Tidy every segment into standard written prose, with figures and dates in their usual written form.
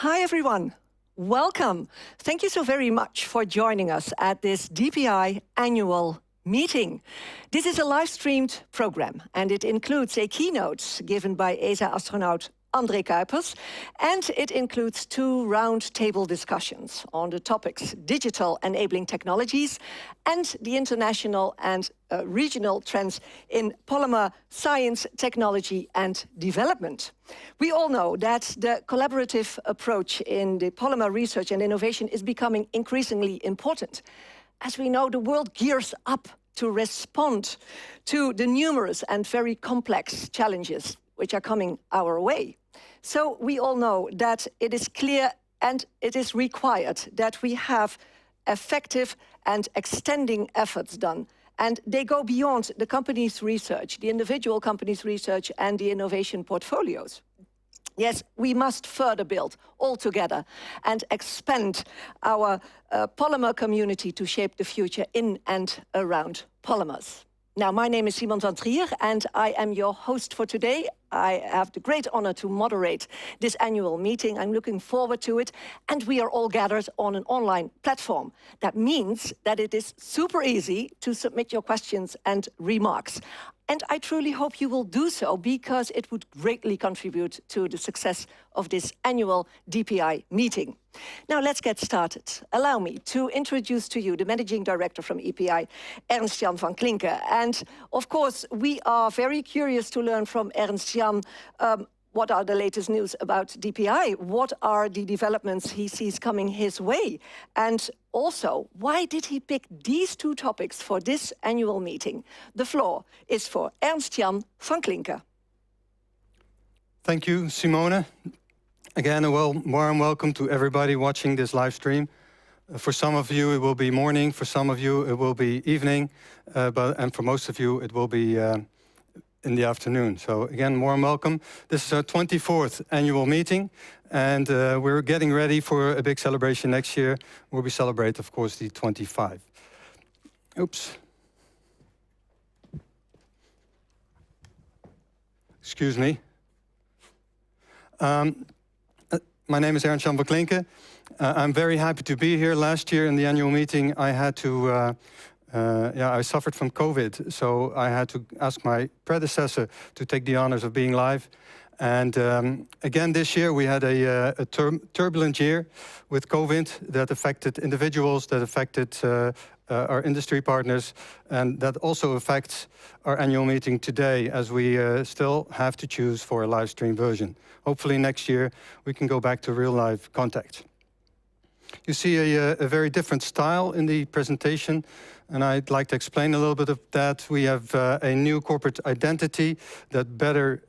Hi everyone, welcome. Thank you so very much for joining us at this DPI annual meeting. This is a live-streamed program and it includes a keynote given by ESA astronaut André Kuipers, and it includes 2 round-table discussions on the topics digital enabling technologies and the international and regional trends in polymer science, technology and development. We all know that the collaborative approach in the polymer research and innovation is becoming increasingly important. As we know, the world gears up to respond to the numerous and very complex challenges which are coming our way. So we all know that it is clear and it is required that we have effective and extending efforts done. And they go beyond the company's research, the individual company's research and the innovation portfolios. Yes, we must further build all together and expand our polymer community to shape the future in and around polymers. Now, my name is Simon van Trier and I am your host for today. I have the great honor to moderate this annual meeting. I'm looking forward to it. And we are all gathered on an online platform. That means that it is super easy to submit your questions and remarks. And I truly hope you will do so because it would greatly contribute to the success of this annual DPI meeting. Now let's get started. Allow me to introduce to you the Managing Director from EPI, Ernst-Jan van Klinken. And of course, we are very curious to learn from Ernst-Jan what are the latest news about DPI? What are the developments he sees coming his way? And also, why did he pick these 2 topics for this annual meeting? The floor is for Ernst-Jan van Klinken. Thank you, Simone. Again, a warm welcome to everybody watching this live stream. For some of you, it will be morning. For some of you, it will be evening. And for most of you, it will be in the afternoon. So again, warm welcome. This is our 24th annual meeting, and we're getting ready for a big celebration next year, where we celebrate, of course, the 25. Oops. Excuse me. My name is Ernst-Jan van Klinken. I'm very happy to be here. Last year in the annual meeting, I had to I suffered from COVID, so I had to ask my predecessor to take the honors of being live. And again, this year we had a turbulent year with COVID that affected individuals, that affected our industry partners, and that also affects our annual meeting today, as we still have to choose for a live stream version. Hopefully next year we can go back to real live contact. You see a very different style in the presentation, and I'd like to explain a little bit of that. We have a new corporate identity that better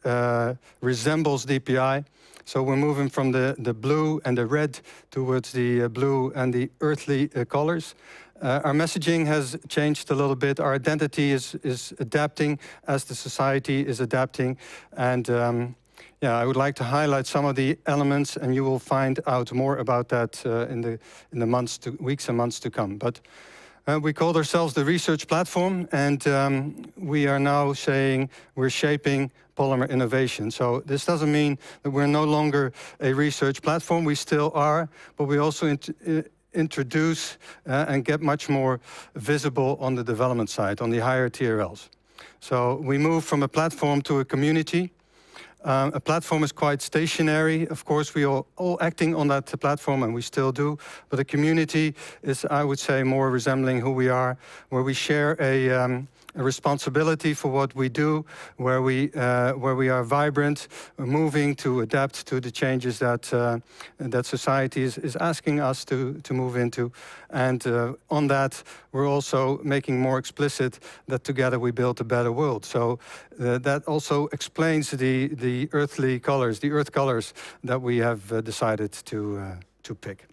resembles DPI. So we're moving from the blue and the red towards the blue and the earthly colors. Our messaging has changed a little bit. Our identity is adapting as the society is adapting. And yeah, I would like to highlight some of the elements, and you will find out more about that in the weeks and months to come. But we called ourselves the research platform, and we are now saying we're shaping polymer innovation. So this doesn't mean that we're no longer a research platform. We still are, but we also introduce and get much more visible on the development side, on the higher TRLs. So we move from a platform to a community. A platform is quite stationary. Of course, we are all acting on that platform, and we still do. But a community is, I would say, more resembling who we are, where we share a responsibility for what we do, where we are vibrant, moving to adapt to the changes that society is asking us to move into. And on that, we're also making more explicit that together we build a better world. So that also explains the earthly colors, the earth colors that we have decided to pick.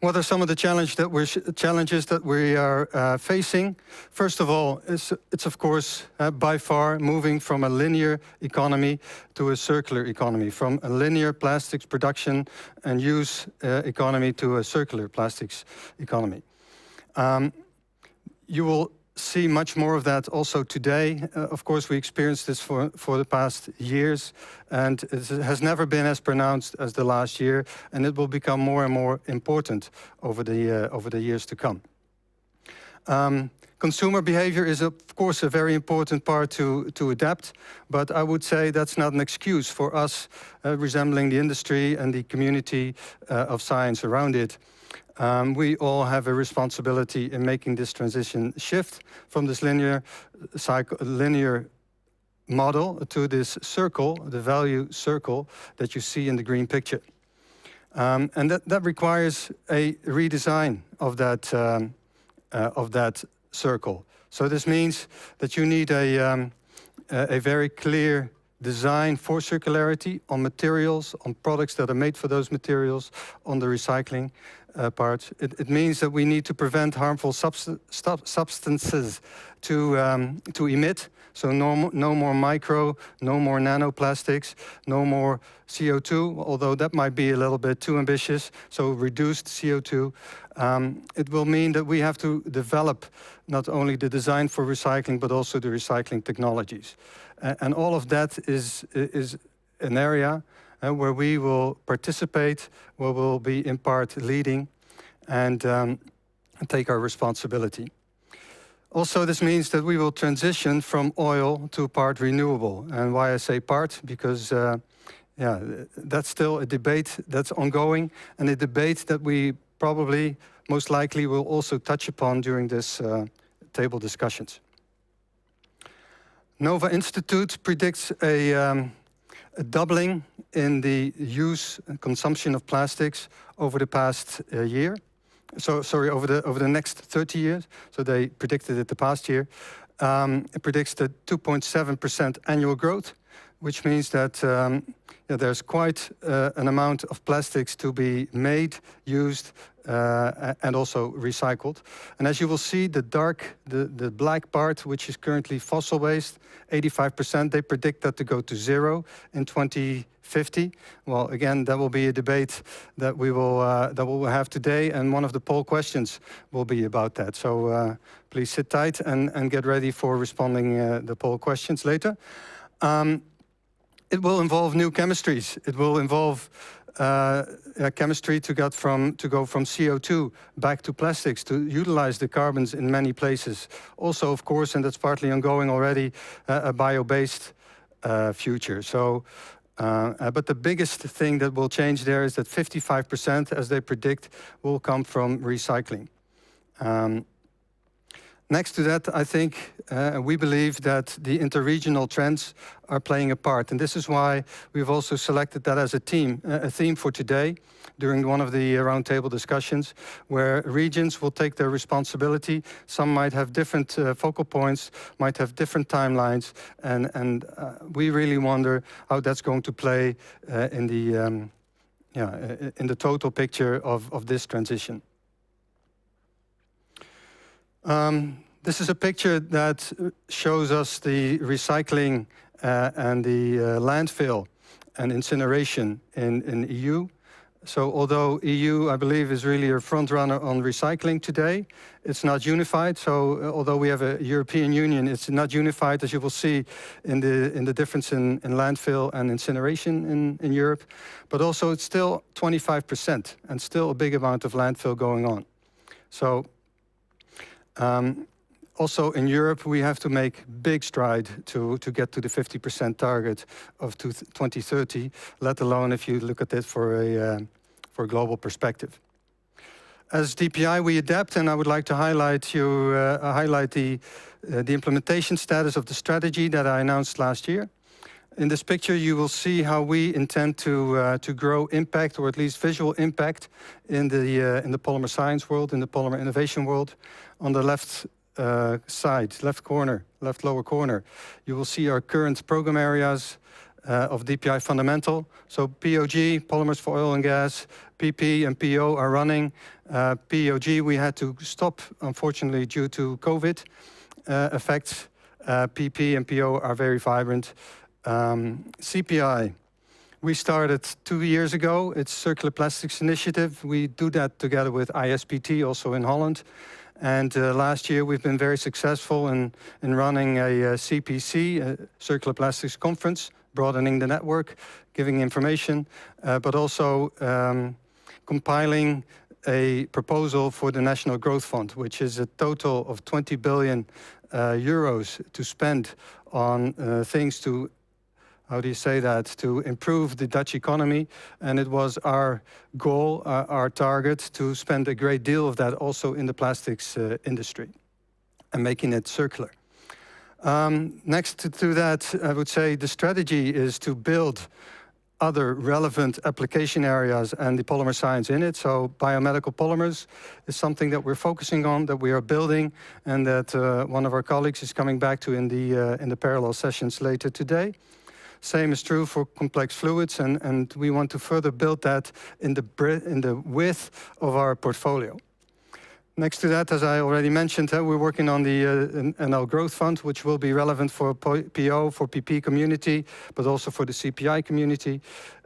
What are some of the challenges that we are facing? First of all, it's of course by far moving from a linear economy to a circular economy, from a linear plastics production and use economy to a circular plastics economy. You will see much more of that also today. Of course, we experienced this for the past years, and it has never been as pronounced as the last year, and it will become more and more important over the years to come. Consumer behavior is, of course, a very important part to adapt, but I would say that's not an excuse for us resembling the industry and the community of science around it. We all have a responsibility in making this transition shift from this linear model to this circle, the value circle that you see in the green picture. And that requires a redesign of that circle. So this means that you need a very clear design for circularity on materials, on products that are made for those materials, on the recycling part. It means that we need to prevent harmful substances to emit. So no more micro, no more nanoplastics, no more CO2, although that might be a little bit too ambitious, so reduced CO2. It will mean that we have to develop not only the design for recycling, but also the recycling technologies. And all of that is an area where we will participate, where we'll be in part leading and take our responsibility. Also, this means that we will transition from oil to part renewable. And why I say part? Because yeah, that's still a debate that's ongoing, and a debate that we probably, most likely, will also touch upon during this table discussions. Nova Institute predicts a doubling in the use and consumption of plastics over the past year. Over the next 30 years. So they predicted it the past year. It predicts the 2.7% annual growth, which means that there's quite an amount of plastics to be made, used, and also recycled. And as you will see, the black part, which is currently fossil waste, 85%, they predict that to go to zero in 2050. Well, again, that will be a debate that we will have today, and one of the poll questions will be about that. So please sit tight and get ready for responding the poll questions later. It will involve new chemistries. It will involve chemistry to go from CO2 back to plastics, to utilize the carbons in many places. Also, of course, and that's partly ongoing already, a bio-based future. So, but the biggest thing that will change there is that 55%, as they predict, will come from recycling. Next to that, I think we believe that the interregional trends are playing a part. And this is why we've also selected that as a theme for today during one of the roundtable discussions, where regions will take their responsibility. Some might have different focal points, might have different timelines, and we really wonder how that's going to play in the total picture of this transition. This is a picture that shows us the recycling and the landfill and incineration in EU. So although EU, I believe, is really a front runner on recycling today, it's not unified. So although we have a European Union, it's not unified, as you will see in the difference in landfill and incineration in Europe. But also it's still 25% and still a big amount of landfill going on. So also in Europe, we have to make big stride to get to the 50% target of 2030, let alone if you look at it for a global perspective. As DPI, we adapt, and I would like to highlight the implementation status of the strategy that I announced last year. In this picture, you will see how we intend to grow impact, or at least visual impact, in the polymer science world, in the polymer innovation world. On the left side, left lower corner, you will see our current program areas of DPI fundamental. So POG, polymers for oil and gas, PP and PO are running. POG we had to stop, unfortunately, due to COVID effects. PP and PO are very vibrant. CPI, we started 2 years ago. It's Circular Plastics Initiative. We do that together with ISPT, also in Holland. And last year we've been very successful in running a CPC, a Circular Plastics Conference, broadening the network, giving information, but also compiling a proposal for the National Growth Fund, which is a total of 20 billion euros to spend on things to, how do you say that, to improve the Dutch economy. And it was our goal, our target, to spend a great deal of that also in the plastics industry and making it circular. Next to that, I would say the strategy is to build other relevant application areas and the polymer science in it. So biomedical polymers is something that we're focusing on, that we are building, and that one of our colleagues is coming back to in the parallel sessions later today. Same is true for complex fluids, and we want to further build that in the width of our portfolio. Next to that, as I already mentioned, we're working on the NL Growth Fund, which will be relevant for PO, for PP community, but also for the CPI community.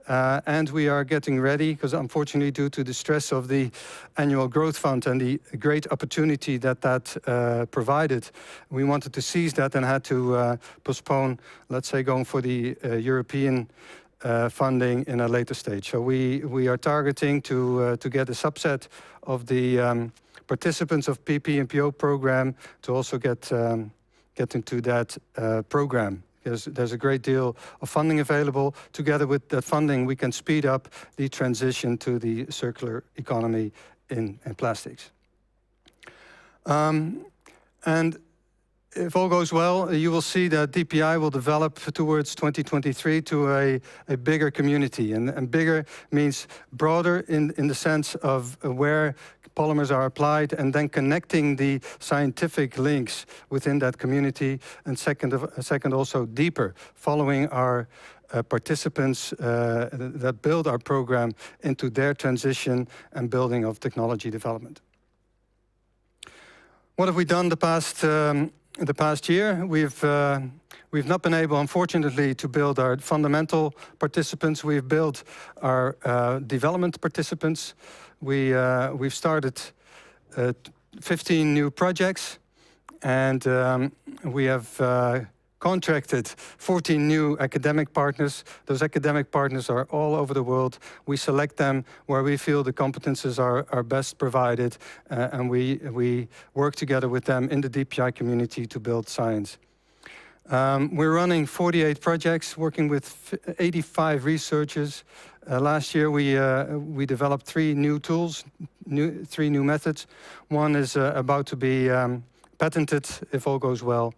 And we are getting ready, because unfortunately, due to the stress of the annual growth fund and the great opportunity that provided, we wanted to seize that and had to postpone, let's say, going for the European funding in a later stage. So we are targeting to get a subset of the participants of PP and PO program to also get into that program. Because there's a great deal of funding available. Together with that funding, we can speed up the transition to the circular economy in plastics. And if all goes well, you will see that DPI will develop towards 2023 to a bigger community. And bigger means broader in the sense of where polymers are applied, and then connecting the scientific links within that community, and second also deeper, following our participants that build our program into their transition and building of technology development. What have we done the past year? We've not been able, unfortunately, to build our fundamental participants. We've built our development participants. We've started 15 new projects, and we have contracted 14 new academic partners. Those academic partners are all over the world. We select them where we feel the competences are best provided, and we work together with them in the DPI community to build science. We're running 48 projects, working with 85 researchers. Last year we developed 3 new tools, 3 new methods. One is about to be patented if all goes well.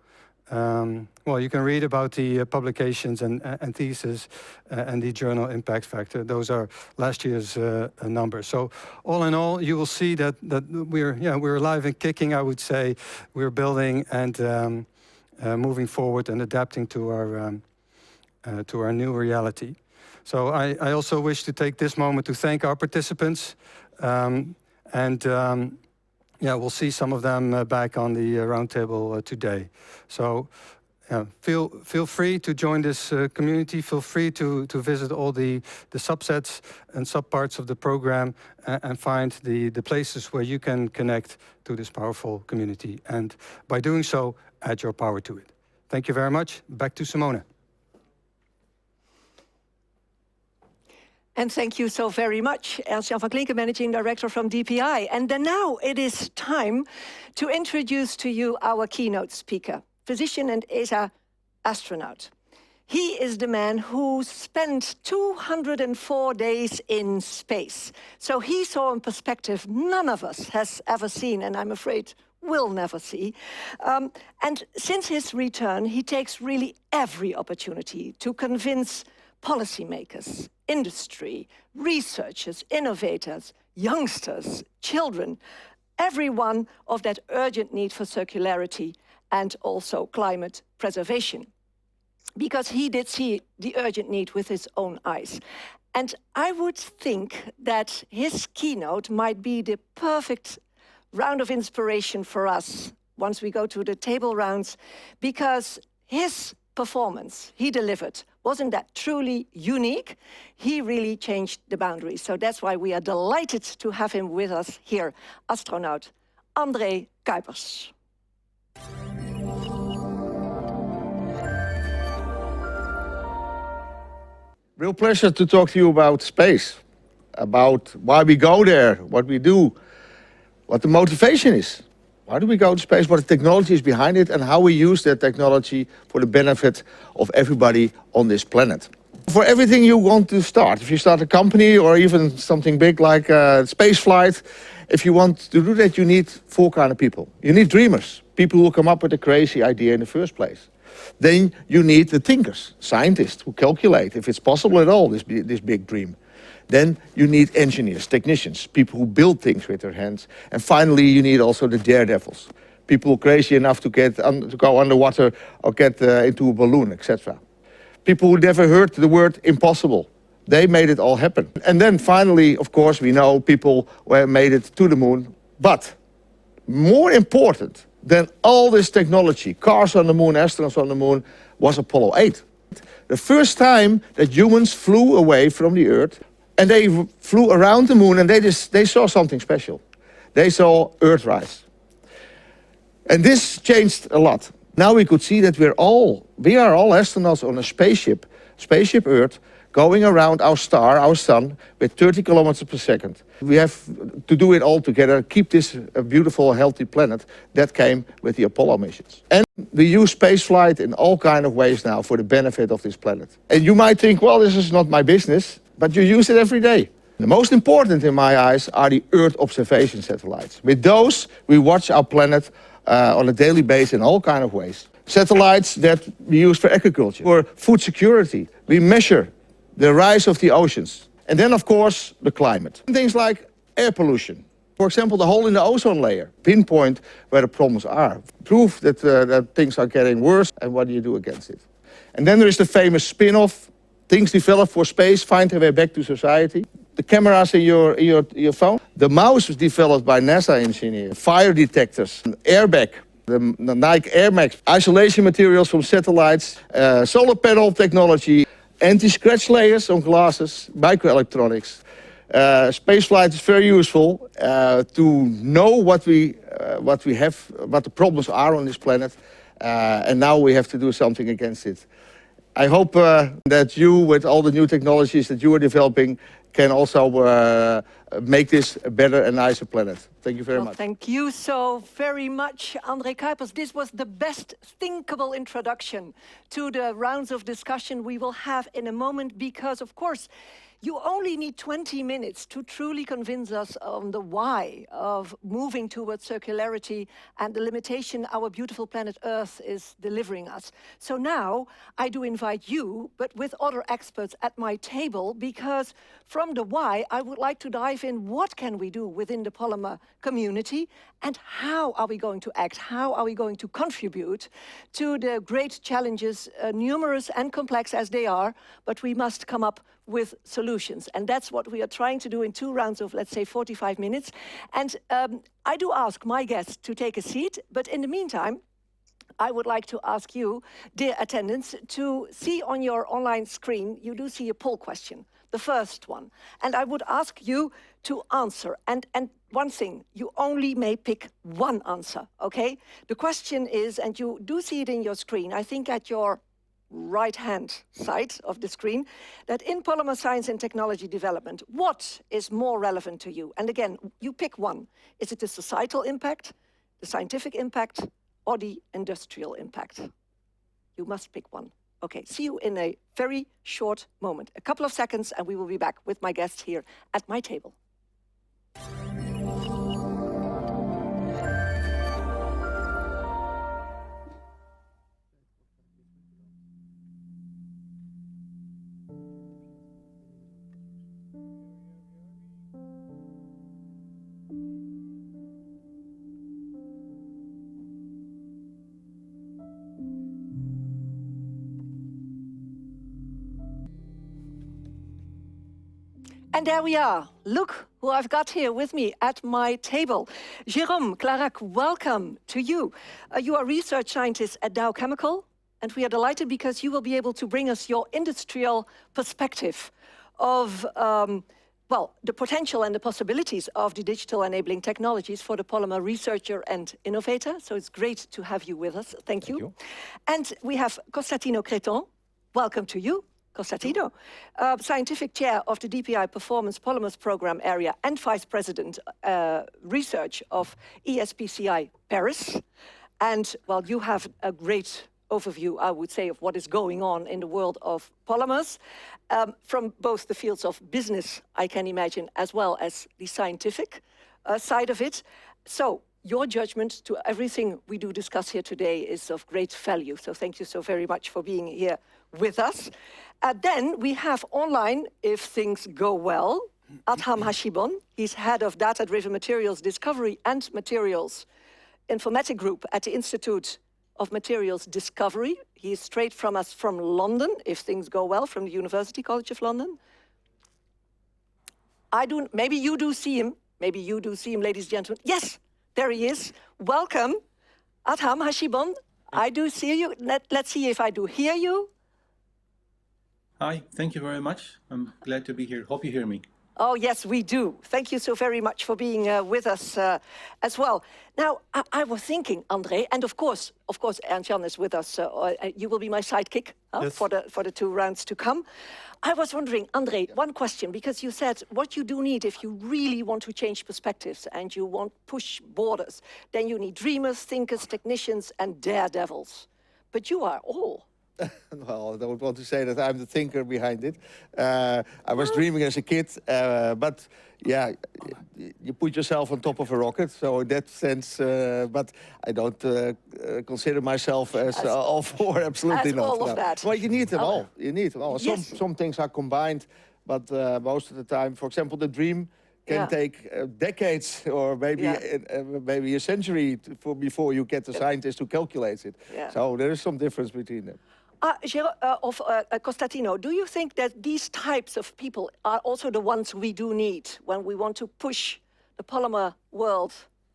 Well, you can read about the publications and thesis and the journal impact factor. Those are last year's numbers. So all in all, you will see that we're alive and kicking, I would say. We're building and moving forward and adapting to our new reality. So I also wish to take this moment to thank our participants, we'll see some of them back on the roundtable today. So feel free to join this community. Feel free to visit all the subsets and subparts of the program and find the places where you can connect to this powerful community. And by doing so, add your power to it. Thank you very much. Back to Simone. And thank you so very much, Ernst-Jan van Klinken, Managing Director from DPI. And then now it is time to introduce to you our keynote speaker, physician and ESA astronaut. He is the man who spent 204 days in space. So he saw a perspective none of us has ever seen, and I'm afraid will never see. And since his return, he takes really every opportunity to convince policymakers, industry, researchers, innovators, youngsters, children, everyone of that urgent need for circularity and also climate preservation. Because he did see the urgent need with his own eyes. And I would think that his keynote might be the perfect round of inspiration for us once we go to the table rounds, because his performance he delivered, wasn't that truly unique? He really changed the boundaries. So that's why we are delighted to have him with us here. Astronaut André Kuipers. Real pleasure to talk to you about space, about why we go there, what we do, what the motivation is. Why do we go to space, what the technology is behind it, and how we use that technology for the benefit of everybody on this planet. For everything you want to start, if you start a company or even something big like space flight, if you want to do that, you need 4 kinds of people. You need dreamers, people who come up with a crazy idea in the first place. Then you need the thinkers, scientists who calculate if it's possible at all, this big dream. Then you need engineers, technicians, people who build things with their hands. And finally, you need also the daredevils, people crazy enough to go underwater or get into a balloon, etc. People who never heard the word impossible. They made it all happen. And then finally, of course, we know people who made it to the moon. But more important than all this technology, cars on the moon, astronauts on the moon, was Apollo 8. The first time that humans flew away from the Earth, and they flew around the moon, and they saw something special. They saw Earthrise. And this changed a lot. Now we could see that we are all astronauts on a spaceship Earth, going around our star, our sun, with 30 kilometers per second. We have to do it all together, keep this a beautiful, healthy planet. That came with the Apollo missions. And we use spaceflight in all kinds of ways now for the benefit of this planet. And you might think, well, this is not my business, but you use it every day. The most important in my eyes are the Earth observation satellites. With those, we watch our planet on a daily basis in all kinds of ways. Satellites that we use for agriculture, for food security. We measure the rise of the oceans. And then, of course, the climate. Things like air pollution. For example, the hole in the ozone layer. Pinpoint where the problems are. Prove that things are getting worse, and what do you do against it? And then there is the famous spin-off. Things developed for space find their way back to society. The cameras in your phone. The mouse was developed by NASA engineers. Fire detectors, an airbag, the Nike Air Max, isolation materials from satellites, solar panel technology, anti-scratch layers on glasses, microelectronics. Spaceflight is very useful to know what the problems are on this planet, and now we have to do something against it. I hope that you, with all the new technologies that you are developing, can also make this a better and nicer planet. Thank you very much. Thank you so very much, André Kuipers. This was the best thinkable introduction to the rounds of discussion we will have in a moment, because, of course, you only need 20 minutes to truly convince us on the why of moving towards circularity and the limitation our beautiful planet Earth is delivering us. So now I do invite you, but with other experts at my table, because from the why, I would like to dive in what can we do within the polymer community and how are we going to act? How are we going to contribute to the great challenges, numerous and complex as they are, but we must come up with solutions. And that's what we are trying to do in 2 rounds of, let's say, 45 minutes. And I do ask my guests to take a seat, but in the meantime, I would like to ask you, dear attendants, to see on your online screen, you do see a poll question, the first one. And I would ask you to answer. And one thing, you only may pick one answer, okay? The question is, and you do see it in your screen, I think at your right-hand side of the screen, that in polymer science and technology development, what is more relevant to you? And again, you pick one. Is it the societal impact, the scientific impact, or the industrial impact? You must pick one. Okay, see you in a very short moment. A couple of seconds, and we will be back with my guests here at my table. And there we are. Look who I've got here with me at my table. Jérôme Clarac, welcome to you. You are research scientist at Dow Chemical, and we are delighted because you will be able to bring us your industrial perspective of well, the potential and the possibilities of the digital enabling technologies for the polymer researcher and innovator. So it's great to have you with us. Thank you. And we have Constantino Creton. Welcome to you, Constantino, Scientific Chair of the DPI Performance Polymers Program Area and Vice President Research of ESPCI Paris. And, well, you have a great overview, I would say, of what is going on in the world of polymers, from both the fields of business, I can imagine, as well as the scientific side of it. So your judgment to everything we do discuss here today is of great value. So thank you so very much for being here with us. Then we have online, if things go well, Adham Hashibon. He's head of Data-Driven Materials Discovery and Materials Informatics Group at the Institute of Materials Discovery. He is straight from us from London, if things go well, from the University College of London. Maybe you do see him. Maybe you do see him, ladies and gentlemen. Yes, there he is. Welcome, Adham Hashibon. I do see you. Let's see if I do hear you. Hi, thank you very much. I'm glad to be here. Hope you hear me. Oh, yes, we do. Thank you so very much for being with us as well. Now, I was thinking, André, and of course, Ernst-Jan is with us. You will be my sidekick Yes. for the 2 rounds to come. I was wondering, André, one question, because you said what you do need if you really want to change perspectives and you want to push borders, then you need dreamers, thinkers, technicians, and daredevils. But you are all. Well, I don't want to say that I'm the thinker behind it. I was dreaming as a kid, but yeah, you put yourself on top of a rocket. So in that sense, but I don't consider myself as all four. Absolutely as not. all of that. Well, you need them all. You need them all. Yes. Some things are combined, but most of the time, for example, the dream can take decades or maybe maybe a century before you get the scientist to calculate it. Yeah. So there is some difference between them. Constantino, do you think that these types of people are also the ones we do need when we want to push the polymer world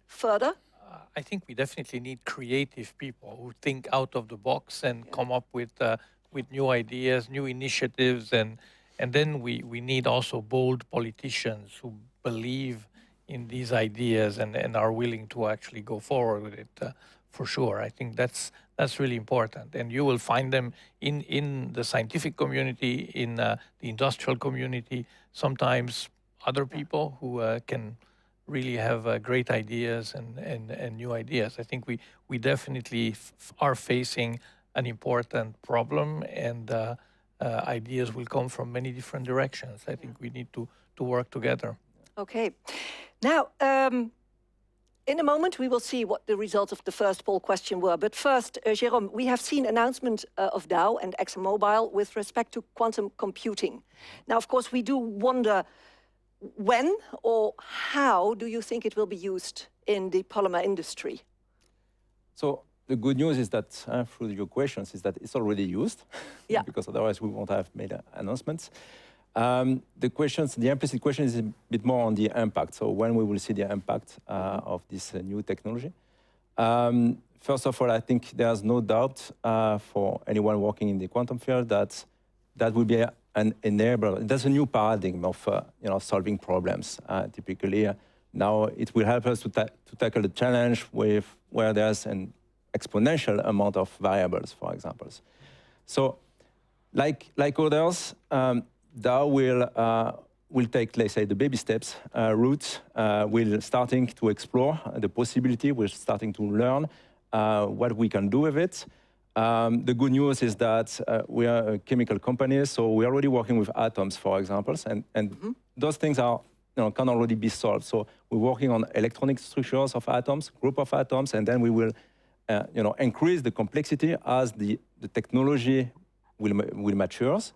further? I think we definitely need creative people who think out of the box and come up with new ideas, new initiatives, and then we need also bold politicians who believe in these ideas and are willing to actually go forward with it. For sure, I think that's really important, and you will find them in the scientific community, in the industrial community. Sometimes other people who can really have great ideas and new ideas. I think we definitely are facing an important problem, and ideas will come from many different directions. I think we need to work together. Okay. Now, in a moment, we will see what the results of the first poll question were. But first, Jérôme, we have seen announcement of Dow and ExxonMobil with respect to quantum computing. Now, of course, we do wonder when or how do you think it will be used in the polymer industry? So the good news is that, through your questions, is that it's already used. Yeah. Because otherwise we won't have made announcements. The implicit question is a bit more on the impact. So when we will see the impact of this new technology. First of all, I think there's no doubt for anyone working in the quantum field that will be an enabler. That's a new paradigm of solving problems. Typically, now it will help us to tackle the challenge where there's an exponential amount of variables, for example. So, like others. Dow will take, let's say, the baby steps route. We're starting to explore the possibility. We're starting to learn what we can do with it. The good news is that we are a chemical company, so we're already working with atoms, for example, and those things are can already be solved. So we're working on electronic structures of atoms, group of atoms, and then we will increase the complexity as the technology will matures.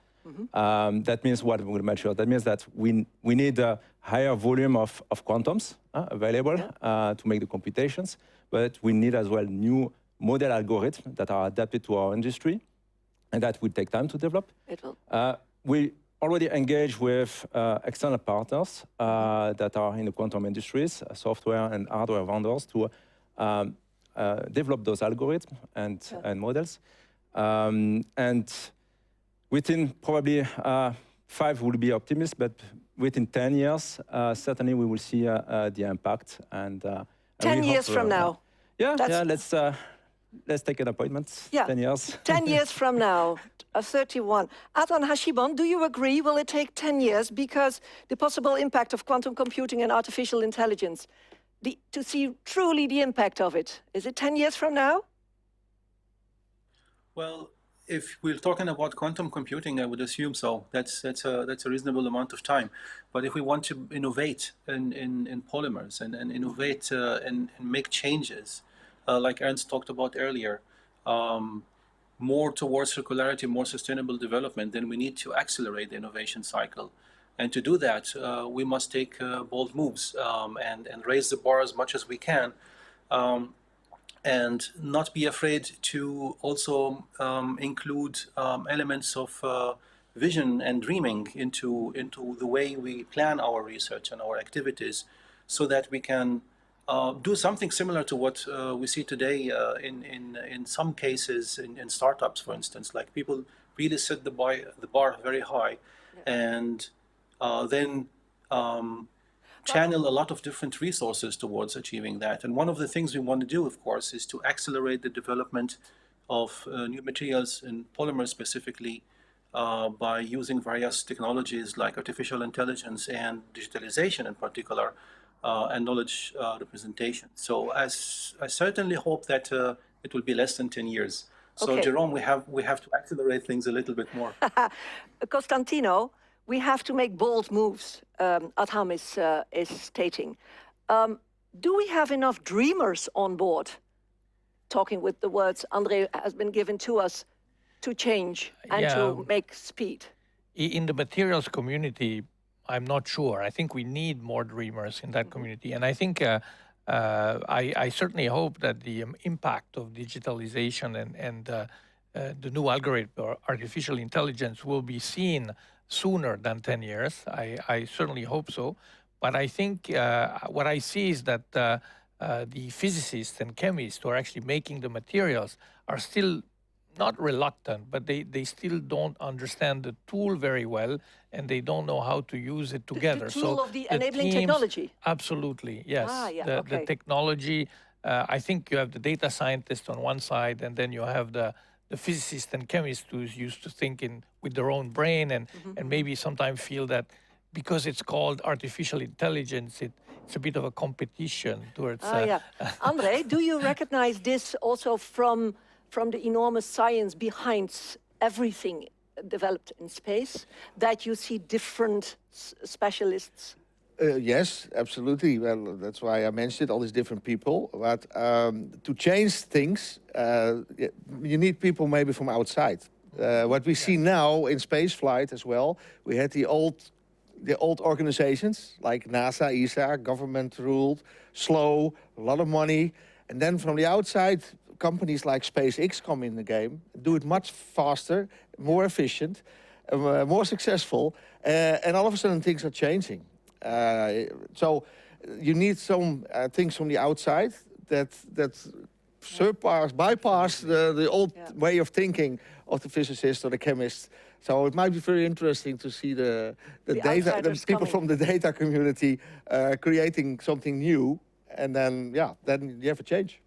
That means what will mature? That means that we need a higher volume of quantums available to make the computations, but we need as well new model algorithms that are adapted to our industry, and that will take time to develop. It will. We already engage with external partners that are in the quantum industries, software and hardware vendors, to develop those algorithms and models. And within probably 5 will be optimist, but within 10 years, certainly we will see the impact. And 10 we years hope, from now. let's take an appointment. Yeah. 10 years. 10 years from now, 31. Adnan Hashibon, do you agree? Will it take 10 years? Because the possible impact of quantum computing and artificial intelligence, to see truly the impact of it, is it 10 years from now? Well, if we're talking about quantum computing, I would assume so. That's a reasonable amount of time. But if we want to innovate in polymers and innovate and make changes, like Ernst talked about earlier, more towards circularity, more sustainable development, then we need to accelerate the innovation cycle. And to do that, we must take bold moves and raise the bar as much as we can. And not be afraid to also include elements of vision and dreaming into the way we plan our research and our activities, so that we can do something similar to what we see today in some cases in startups, for instance. Like, people really set the bar very high, and then channel a lot of different resources towards achieving that. And one of the things we want to do, of course, is to accelerate the development of new materials in polymers specifically by using various technologies like artificial intelligence and digitalization in particular, and knowledge representation. So I certainly hope that it will be less than 10 years. So Okay. Jerome, we have to accelerate things a little bit more. Constantino, we have to make bold moves, Adham is stating. Do we have enough dreamers on board? Talking with the words André has been given to us, to change and to make speed. In the materials community, I'm not sure. I think we need more dreamers in that community. And I think I certainly hope that the impact of digitalization and the new algorithm or artificial intelligence will be seen sooner than 10 years. I certainly hope so. But I think what I see is that the physicists and chemists who are actually making the materials are still not reluctant, but they still don't understand the tool very well, and they don't know how to use it together. The tool of the enabling technology? Absolutely, yes. The technology, I think you have the data scientist on one side, and then you have the physicist and chemist who's used to thinking with their own brain and maybe sometimes feel that because it's called artificial intelligence, it's a bit of a competition towards... André, do you recognize this also from the enormous science behind everything developed in space, that you see different specialists? Yes, absolutely. Well, that's why I mentioned all these different people. But to change things, you need people maybe from outside. What we see now in spaceflight as well, we had the old organizations like NASA, ESA, government-ruled, slow, a lot of money. And then from the outside, companies like SpaceX come in the game, do it much faster, more efficient, more successful, and all of a sudden things are changing. So you need some things from the outside that bypass the old way of thinking of the physicist or the chemist. So it might be very interesting to see the people from the data community creating something new, and then you have a change.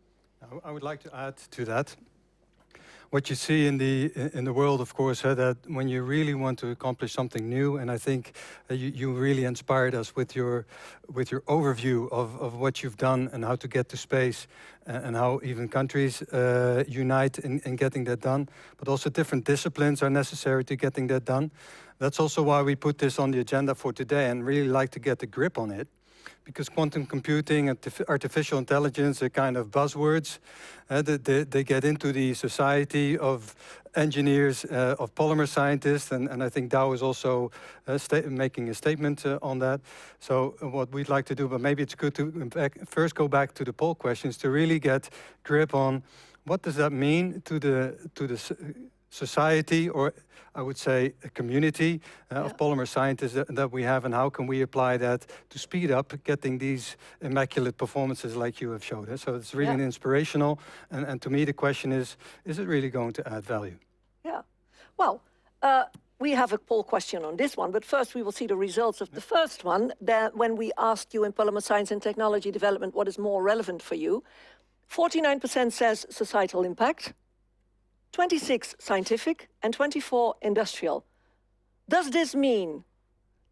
I would like to add to that. What you see in the world, of course, that when you really want to accomplish something new, and I think you really inspired us with your overview of what you've done and how to get to space, and how even countries unite in getting that done, but also different disciplines are necessary to getting that done. That's also why we put this on the agenda for today, and really like to get a grip on it. Because quantum computing and artificial intelligence are kind of buzzwords. They get into the society of engineers, of polymer scientists, and I think Dow is also making a statement on that. So what we'd like to do, but maybe it's good to first go back to the poll questions to really get grip on what does that mean to the society, or I would say a community of polymer scientists that we have, and how can we apply that to speed up getting these immaculate performances like you have showed us. So it's really inspirational, and to me the question is it really going to add value? Yeah, well, we have a poll question on this one, but first we will see the results of the first one. That when we asked you in Polymer Science and Technology Development what is more relevant for you, 49% says societal impact, 26 scientific, and 24 industrial. Does this mean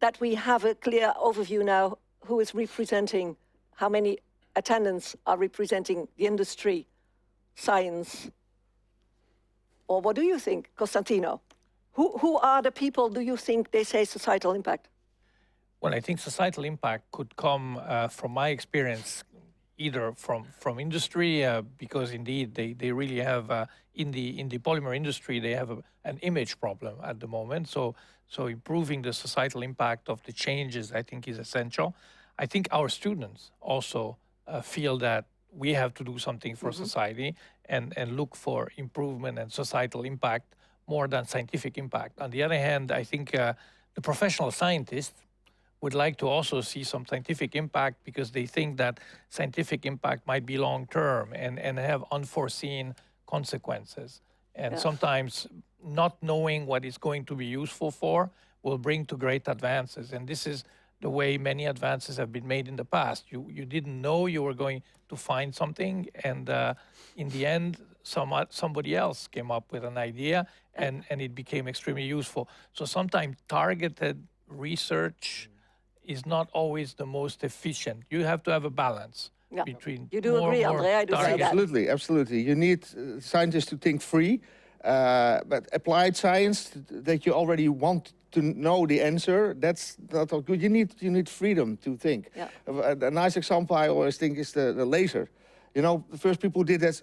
that we have a clear overview now who is representing, how many attendants are representing the industry, science? Or what do you think, Costantino? Who are the people, do you think, they say societal impact? Well, I think societal impact could come from my experience, either from industry, because indeed they really have, in the polymer industry, they have an image problem at the moment. So improving the societal impact of the changes, I think, is essential. I think our students also feel that we have to do something for society and look for improvement and societal impact more than scientific impact. On the other hand, I think the professional scientists would like to also see some scientific impact because they think that scientific impact might be long-term and have unforeseen consequences. And sometimes not knowing what it's going to be useful for will bring to great advances. And this is the way many advances have been made in the past. You didn't know you were going to find something, and in the end, somebody else came up with an idea, and it became extremely useful. So sometimes targeted research is not always the most efficient. You have to have a balance between. You do agree, André? I do say that. Absolutely, absolutely. You need scientists to think free, but applied science that you already want to know the answer, that's not good. You need freedom to think. Yeah. A nice example I always think is the laser. You know, the first people who did that,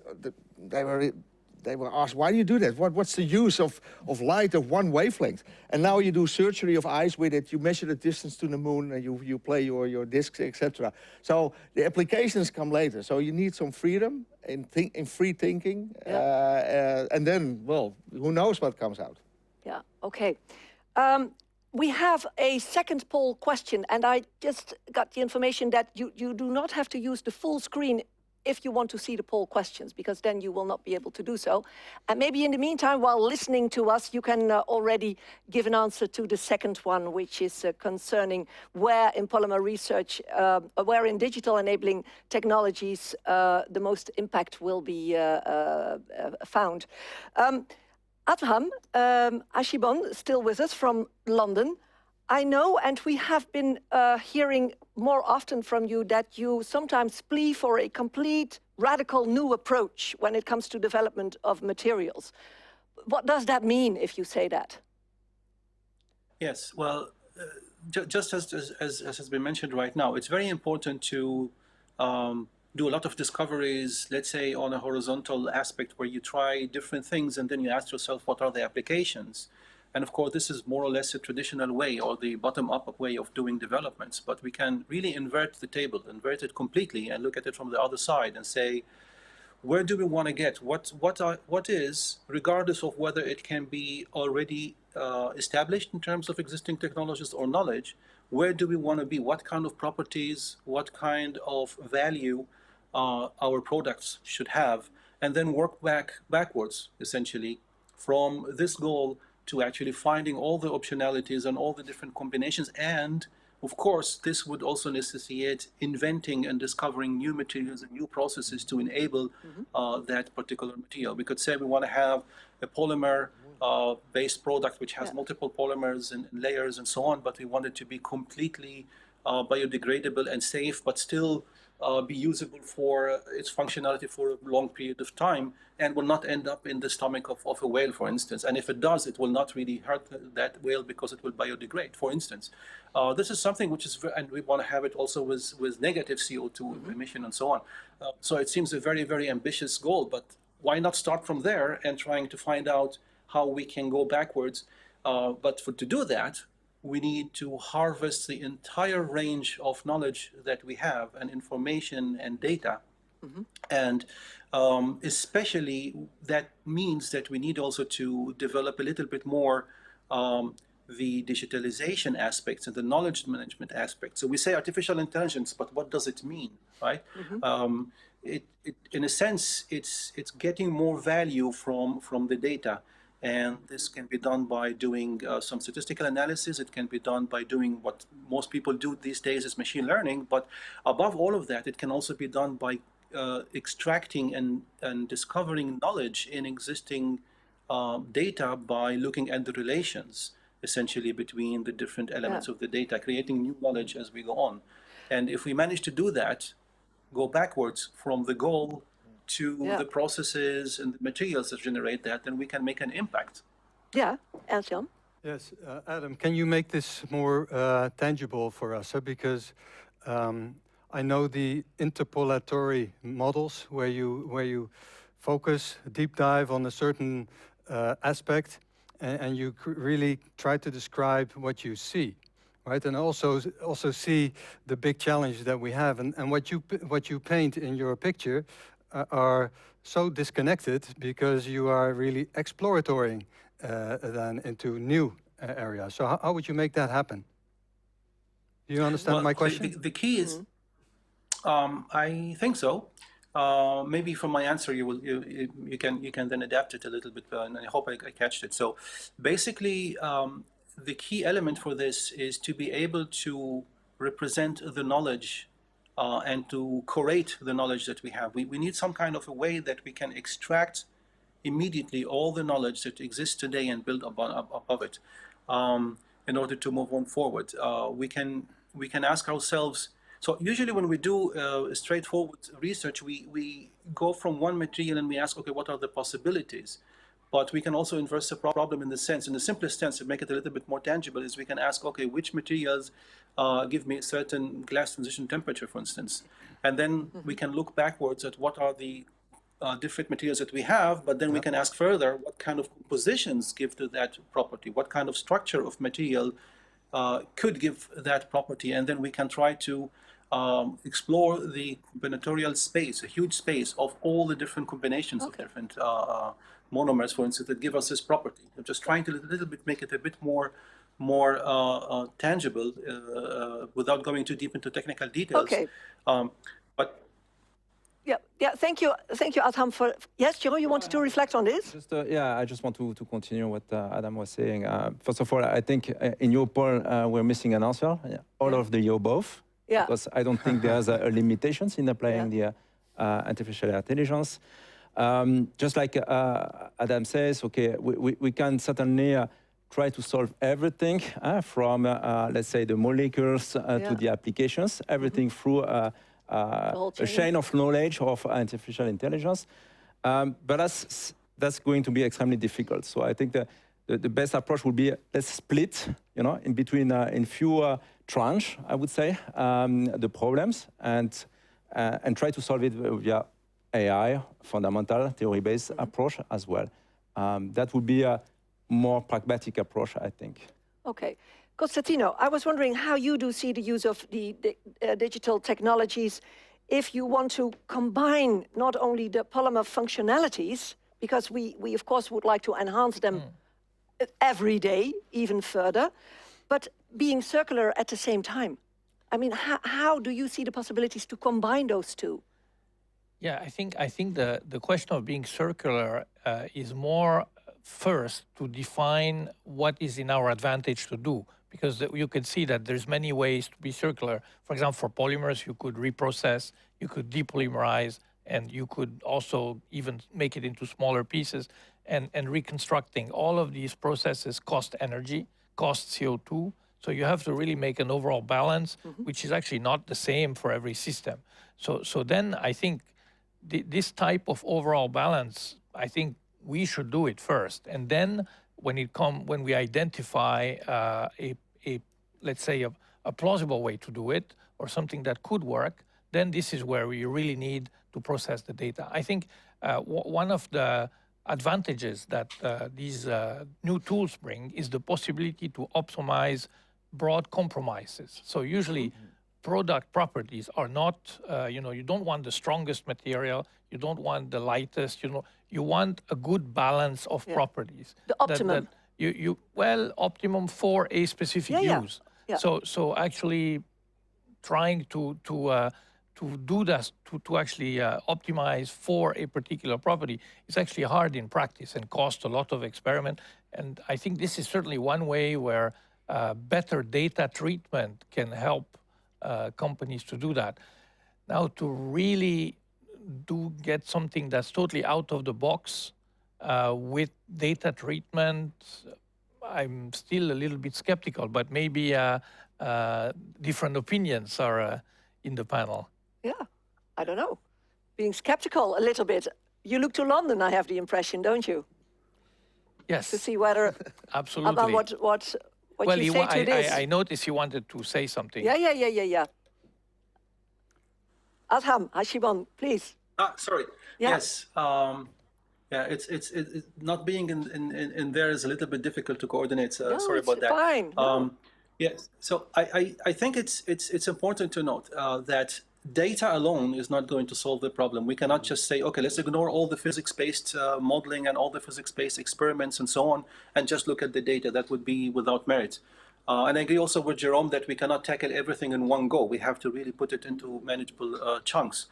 they were asked, why do you do that? What's the use of light of one wavelength? And now you do surgery of eyes with it. You measure the distance to the moon, and you play your discs, etc. So the applications come later. So you need some freedom in free thinking, and then, well, who knows what comes out? Yeah. Okay. We have a second poll question, and I just got the information that you do not have to use the full screen if you want to see the poll questions, because then you will not be able to do so. And maybe in the meantime, while listening to us, you can already give an answer to the second one, which is concerning where in polymer research, where in digital enabling technologies, the most impact will be found. Abraham Ashibon, still with us from London. I know, and we have been hearing more often from you, that you sometimes plea for a complete, radical new approach when it comes to development of materials. What does that mean if you say that? Yes, well, just as has been mentioned right now, it's very important to do a lot of discoveries, let's say on a horizontal aspect where you try different things and then you ask yourself, what are the applications? And of course, this is more or less a traditional way, or the bottom-up way of doing developments. But we can really invert the table, invert it completely, and look at it from the other side and say, where do we want to get? What is, regardless of whether it can be already established in terms of existing technologies or knowledge, where do we want to be? What kind of properties, what kind of value our products should have? And then work backwards, essentially, from this goal to actually finding all the optionalities and all the different combinations. And of course, this would also necessitate inventing and discovering new materials and new processes to enable that particular material. We could say we want to have a polymer based product which has multiple polymers and layers and so on, but we want it to be completely biodegradable and safe, but still be usable for its functionality for a long period of time, and will not end up in the stomach of a whale, for instance. And if it does, it will not really hurt that whale because it will biodegrade, for instance. This is something which is, and we want to have it also with negative CO2 emission and so on. So it seems a very, very ambitious goal, but why not start from there and trying to find out how we can go backwards? But to do that, we need to harvest the entire range of knowledge that we have and information and data. And especially that means that we need also to develop a little bit more the digitalization aspects and the knowledge management aspects. So we say artificial intelligence, but what does it mean, right? In a sense, it's getting more value from the data. And this can be done by doing some statistical analysis. It can be done by doing what most people do these days is machine learning. But above all of that, it can also be done by extracting and discovering knowledge in existing data by looking at the relations essentially between the different elements of the data, creating new knowledge as we go on. And if we manage to do that, go backwards from the goal to the processes and the materials that generate that, then we can make an impact. Yeah, Ernst-Jan? Yes, Adam, can you make this more tangible for us? Because I know the interpolatory models where you focus, deep dive on a certain aspect, and you really try to describe what you see, right? And also see the big challenge that we have, and what you paint in your picture are so disconnected because you are really exploratory then into new areas. So how would you make that happen? Do you understand my question? The key is, I think so. Maybe from my answer, you can then adapt it a little bit, and I hope I catched it. So, basically, the key element for this is to be able to represent the knowledge and to curate the knowledge that we have. We need some kind of a way that we can extract immediately all the knowledge that exists today and build above it in order to move on forward. We can ask ourselves. So usually when we do straightforward research, we go from one material and we ask, okay, what are the possibilities? But we can also inverse the problem in the simplest sense, to make it a little bit more tangible, is we can ask, okay, which materials give me a certain glass transition temperature, for instance? And then we can look backwards at what are the different materials that we have, but then we can ask further, what kind of compositions give to that property? What kind of structure of material could give that property? And then we can try to explore the combinatorial space, a huge space of all the different combinations of different monomers, for instance, that give us this property. I'm just trying to a little bit make it a bit more tangible without going too deep into technical details. Okay. But Thank you, Adam. For yes, Jiro, you wanted to reflect on this? I just want to continue what Adam was saying. First of all, I think in your poll we're missing an answer. All of the above. Yeah. Because I don't think there's limitations in applying the artificial intelligence. Just like Adam says, okay, we can certainly try to solve everything from, let's say, the molecules to the applications, everything through a chain of knowledge of artificial intelligence. But that's going to be extremely difficult. So I think the best approach would be, let's split, in between, in few tranche, I would say, the problems and try to solve it via AI, fundamental theory-based approach as well. That would be a more pragmatic approach, I think. Okay. Constantino, I was wondering how you do see the use of the digital technologies if you want to combine not only the polymer functionalities, because we of course would like to enhance them every day, even further, but being circular at the same time. I mean, how do you see the possibilities to combine those two? Yeah, I think the question of being circular is more first to define what is in our advantage to do, because you can see that there's many ways to be circular. For example, for polymers, you could reprocess, you could depolymerize, and you could also even make it into smaller pieces and reconstructing. All of these processes cost energy, cost CO2. So you have to really make an overall balance, which is actually not the same for every system. So then I think this type of overall balance, I think we should do it first. And then when we identify let's say a plausible way to do it or something that could work, then this is where we really need to process the data. I think one of the advantages that these new tools bring is the possibility to optimize broad compromises. So usually product properties are not, you don't want the strongest material, you don't want the lightest, you want a good balance of properties. The optimum. Optimum for a specific use. Yeah. So actually trying to to do that, to actually optimize for a particular property is actually hard in practice and cost a lot of experiment. And I think this is certainly one way where better data treatment can help companies to do that. Now, to really get something that's totally out of the box with data treatment, I'm still a little bit skeptical, but maybe different opinions are in the panel. Yeah, I don't know. Being skeptical a little bit. You look to London, I have the impression, don't you? Yes. To see whether absolutely. about what well, you say to this. I noticed you wanted to say something. Yeah. Adham, Hashibon, please. Sorry. Yeah. Yes. Yeah, it's not being in there is a little bit difficult to coordinate. No, sorry about that. Fine. Yes. So I think it's important to note that data alone is not going to solve the problem. We cannot just say, okay, let's ignore all the physics-based modeling and all the physics-based experiments and so on, and just look at the data. That would be without merit. And I agree also with Jerome that we cannot tackle everything in one go. We have to really put it into manageable chunks.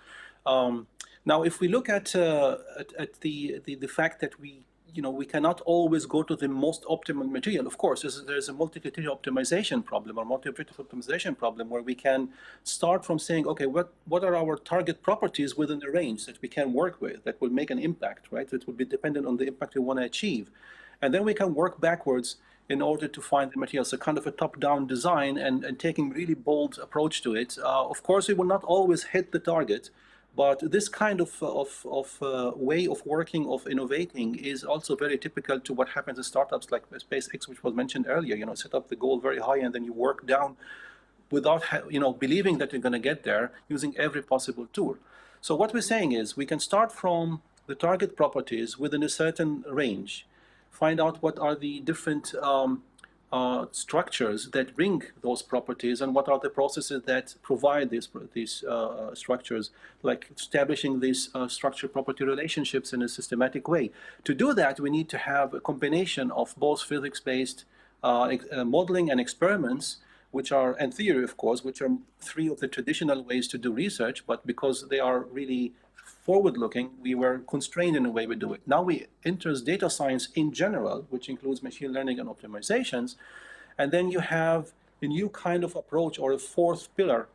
Now, if we look at the fact that we cannot always go to the most optimal material. Of course, there's a multi-criteria optimization problem or multi-objective optimization problem where we can start from saying, okay, what are our target properties within the range that we can work with that will make an impact, right? That will be dependent on the impact we want to achieve. And then we can work backwards in order to find the materials, so kind of a top-down design and taking really bold approach to it. Of course, we will not always hit the target, but this kind of way of working, of innovating, is also very typical to what happens in startups like SpaceX, which was mentioned earlier. Set up the goal very high, and then you work down without believing that you're going to get there, using every possible tool. So what we're saying is we can start from the target properties within a certain range, find out what are the different structures that bring those properties and what are the processes that provide these structures, like establishing these structure-property relationships in a systematic way. To do that, we need to have a combination of both physics-based modeling and experiments, which are, and theory, of course, which are three of the traditional ways to do research, but because they are really forward-looking, we were constrained in the way we do it. Now we enter data science in general, which includes machine learning and optimizations, and then you have a new kind of approach or a fourth pillar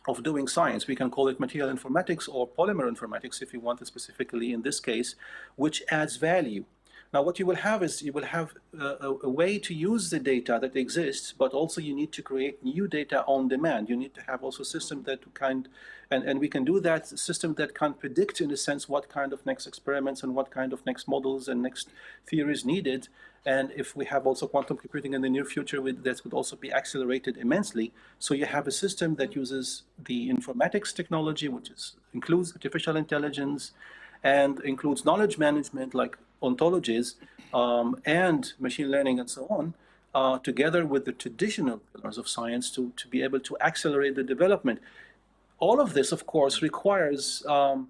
of doing science. We can call it material informatics or polymer informatics, if you want it specifically in this case, which adds value. Now, what you will have is a way to use the data that exists, but also you need to create new data on demand. You need to have also a system that and we can do that, a system that can predict, in a sense, what kind of next experiments and what kind of next models and next theories needed. And if we have also quantum computing in the near future, that would also be accelerated immensely. So you have a system that uses the informatics technology, which includes artificial intelligence and includes knowledge management like ontologies and machine learning and so on, together with the traditional pillars of science to be able to accelerate the development. All of this, of course, requires a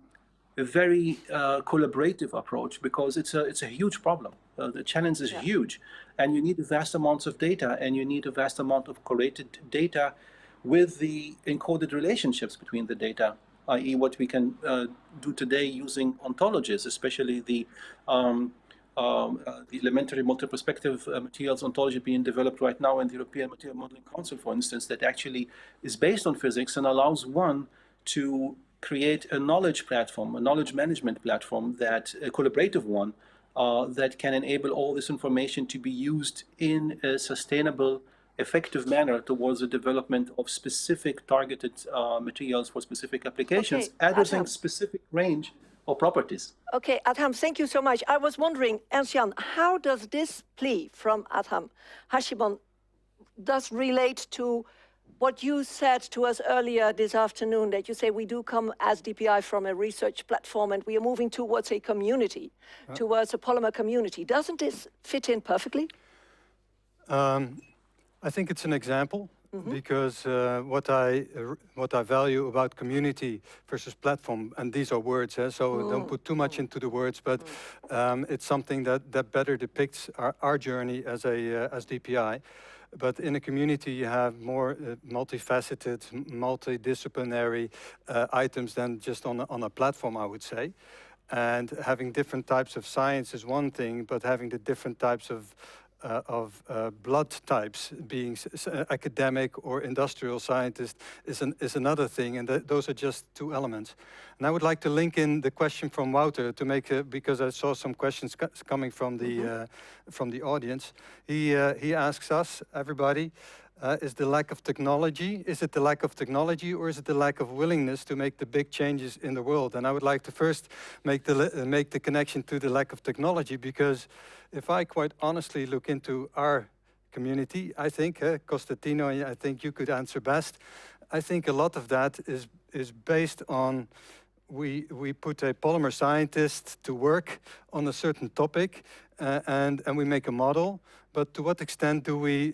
very collaborative approach because it's a huge problem. The challenge is huge, and you need vast amounts of data, and you need a vast amount of correlated data with the encoded relationships between the data, i.e. what we can do today using ontologies, especially the elementary multi-perspective materials ontology being developed right now in the European Material Modeling Council, for instance, that actually is based on physics and allows one to create a knowledge platform, a knowledge management platform, that a collaborative one, that can enable all this information to be used in a sustainable, effective manner towards the development of specific targeted materials for specific applications, addressing specific range of properties. Okay, Adham, thank you so much. I was wondering, Ernst-Jan, how does this plea from Adham Hashibon does relate to what you said to us earlier this afternoon, that you say we do come as DPI from a research platform and we are moving towards a community, towards a polymer community. Doesn't this fit in perfectly? I think it's an example because what I value about community versus platform, and these are words, so don't put too much into the words, but it's something that better depicts our journey as DPI. but in a community you have more multifaceted, multidisciplinary items than just on a platform, I would say. And having different types of science is one thing, but having the different types of blood types, being academic or industrial scientist, is another thing, and those are just two elements. And I would like to link in the question from Wouter to make because I saw some questions coming from the audience. He asks us, everybody. Is the lack of technology, is it the lack of technology or is it the lack of willingness to make the big changes in the world? And I would like to first make the connection to the lack of technology, because if I quite honestly look into our community, I think, Constantino, I think you could answer best. I think a lot of that is based on we put a polymer scientist to work on a certain topic and we make a model, but to what extent do we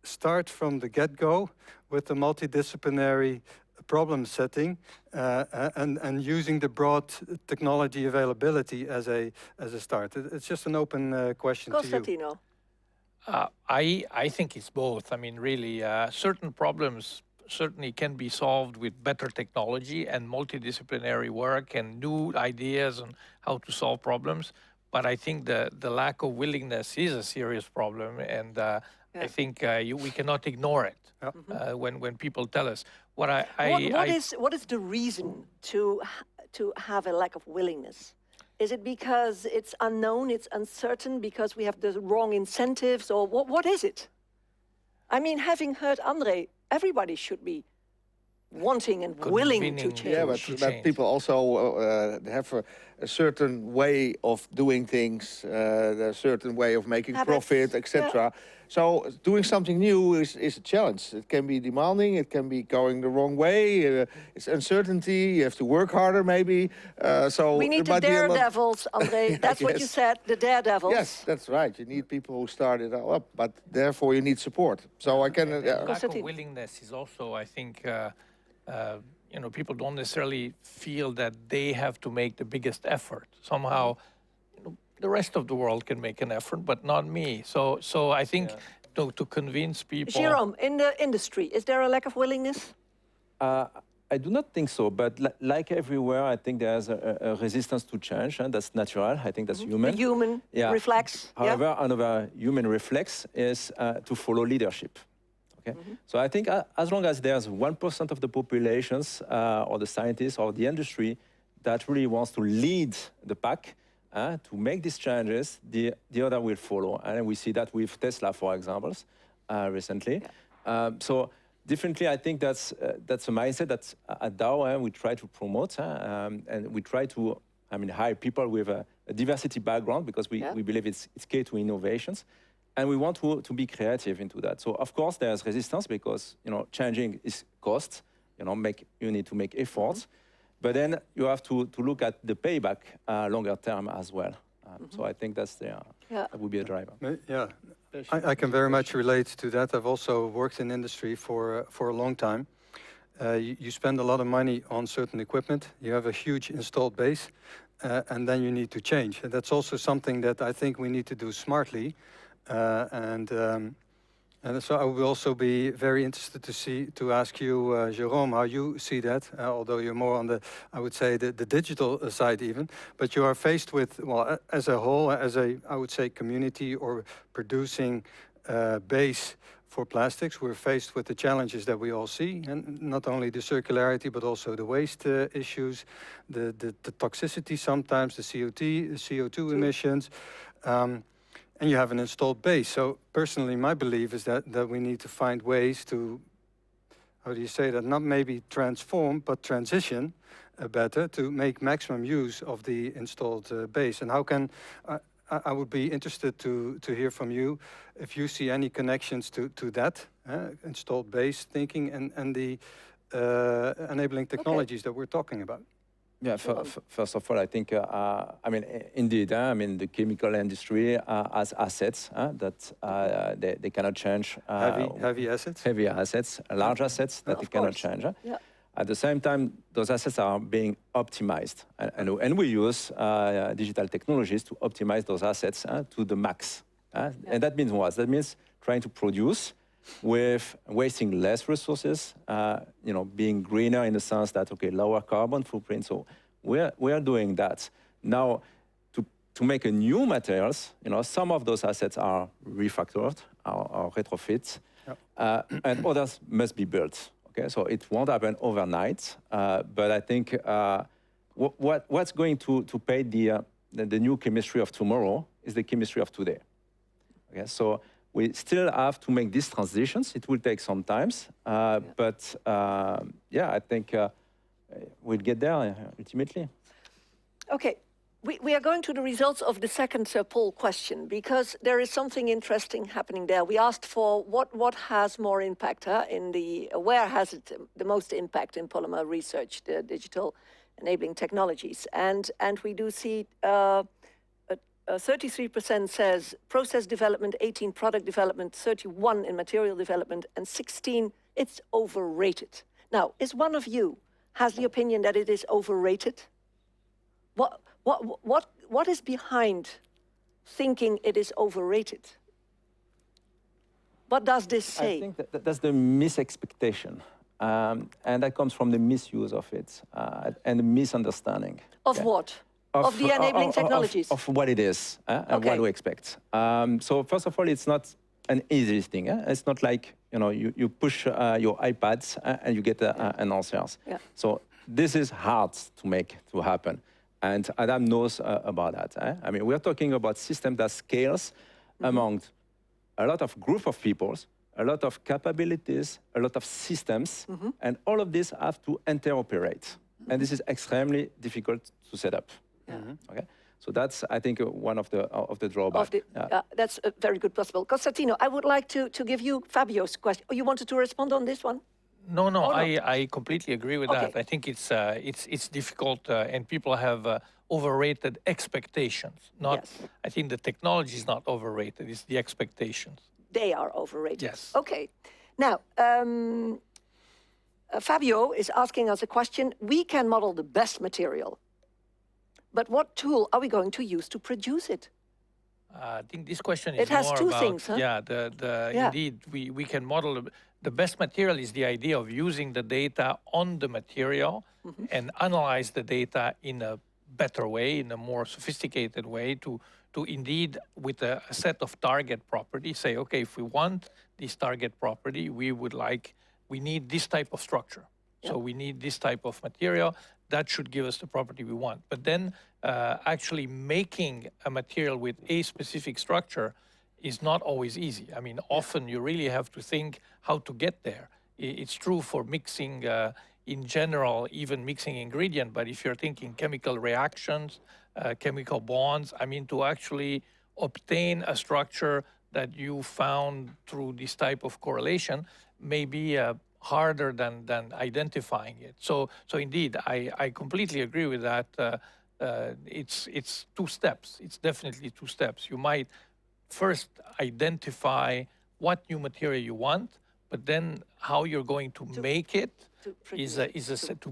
start from the get-go with the multidisciplinary problem setting and using the broad technology availability as a start? It's just an open question to you. Constantino. I think it's both. I mean, really, certain problems certainly can be solved with better technology and multidisciplinary work and new ideas on how to solve problems. But I think the lack of willingness is a serious problem, and I think we cannot ignore it when people tell us. What is the reason to have a lack of willingness? Is it because it's unknown, it's uncertain, because we have the wrong incentives, or what is it? I mean, having heard André, everybody should be wanting and willing to change. Yeah, but people also have a certain way of doing things, a certain way of making profit, etc. Yeah. So doing something new is a challenge. It can be demanding, it can be going the wrong way, it's uncertainty, you have to work harder maybe. So we need the daredevils, André. That's what you said, the daredevils. Yes, that's right. You need people who start it all up, but therefore you need support. So I can... lack of willingness is also, I think, people don't necessarily feel that they have to make the biggest effort. Somehow, the rest of the world can make an effort, but not me. So I think to convince people... Jérôme, in the industry, is there a lack of willingness? I do not think so, but like everywhere, I think there's a resistance to change, and that's natural. I think that's human. The human reflex. However, another human reflex is to follow leadership. Okay? So I think as long as there's 1% of the populations or the scientists or the industry that really wants to lead the pack to make these changes, the other will follow. And we see that with Tesla, for example, recently. So definitely, I think that's a mindset that at Dow we try to promote, and we try to hire people with a diversity background, because we believe it's key to innovations. And we want to be creative into that. So of course there's resistance, because changing is cost. You need to make efforts, but then you have to look at the payback longer term as well. So I think that would be a driver. Yeah, I can very much relate to that. I've also worked in industry for a long time. You spend a lot of money on certain equipment. You have a huge installed base, and then you need to change. And that's also something that I think we need to do smartly. And so I will also be very interested to ask you, Jérôme, how you see that, although you're more on I would say, the digital side even, but you are faced with, well, as a whole, I would say, community or producing base for plastics, we're faced with the challenges that we all see, and not only the circularity, but also the waste issues, the toxicity sometimes, the CO2 emissions. And you have an installed base. So personally, my belief is that we need to find ways to, how do you say that, not maybe transform, but transition better to make maximum use of the installed base. And how can, I would be interested to hear from you if you see any connections to that, installed base thinking and the enabling technologies that we're talking about. Yeah, first of all, I think, indeed, the chemical industry has assets that they cannot change. Heavy assets? Heavy assets, large assets that they cannot change. At the same time, those assets are being optimized. And we use digital technologies to optimize those assets to the max. And that means what? That means trying to produce with wasting less resources, being greener in the sense that, okay, lower carbon footprint. So we are doing that. Now, to make a new materials, some of those assets are refactored or retrofit, and others must be built. Okay, so it won't happen overnight, but I think what's going to pay the new chemistry of tomorrow is the chemistry of today. Okay, so we still have to make these transitions. It will take some time, but I think we'll get there ultimately. Okay. We are going to the results of the second poll question, because there is something interesting happening there. We asked for what has more impact where has it the most impact in polymer research, the digital enabling technologies, and we do see 33% says process development, 18 product development, 31 in material development, and 16 it's overrated. Now, is one of you has the opinion that it is overrated? What is behind thinking it is overrated? What does this say? I think that's the misexpectation, and that comes from the misuse of it and the misunderstanding. Of what? Of the enabling technologies? Of what it is and what we expect. So first of all, it's not an easy thing. It's not like you push your iPads and you get an answer. Yeah. So this is hard to happen. And Adam knows about that. I mean, we're talking about systems that scales among a lot of group of people, a lot of capabilities, a lot of systems, and all of these have to interoperate. And this is extremely difficult to set up. Okay, so that's, I think, one of the drawbacks. That's very good possible. Constantino, I would like to give you Fabio's question. Oh, you wanted to respond on this one? No, I completely agree with that. I think it's difficult, and people have overrated expectations. I think the technology is not overrated; it's the expectations. They are overrated. Yes. Okay. Now, Fabio is asking us a question. We can model the best material, but what tool are we going to use to produce it? I think this question is it has more two about, things, huh? Indeed, we can model the best material is the idea of using the data on the material and analyze the data in a better way, in a more sophisticated way to indeed, with a set of target properties, say, okay, if we want this target property, we need this type of structure. So we need this type of material that should give us the property we want. But then actually making a material with a specific structure is not always easy. I mean, often you really have to think how to get there. It's true for mixing in general, even mixing ingredient, but if you're thinking chemical reactions, chemical bonds, I mean, to actually obtain a structure that you found through this type of correlation may be harder than identifying it. So indeed, I completely agree with that. It's two steps. It's definitely two steps. You might first identify what new material you want, but then how you're going to make it to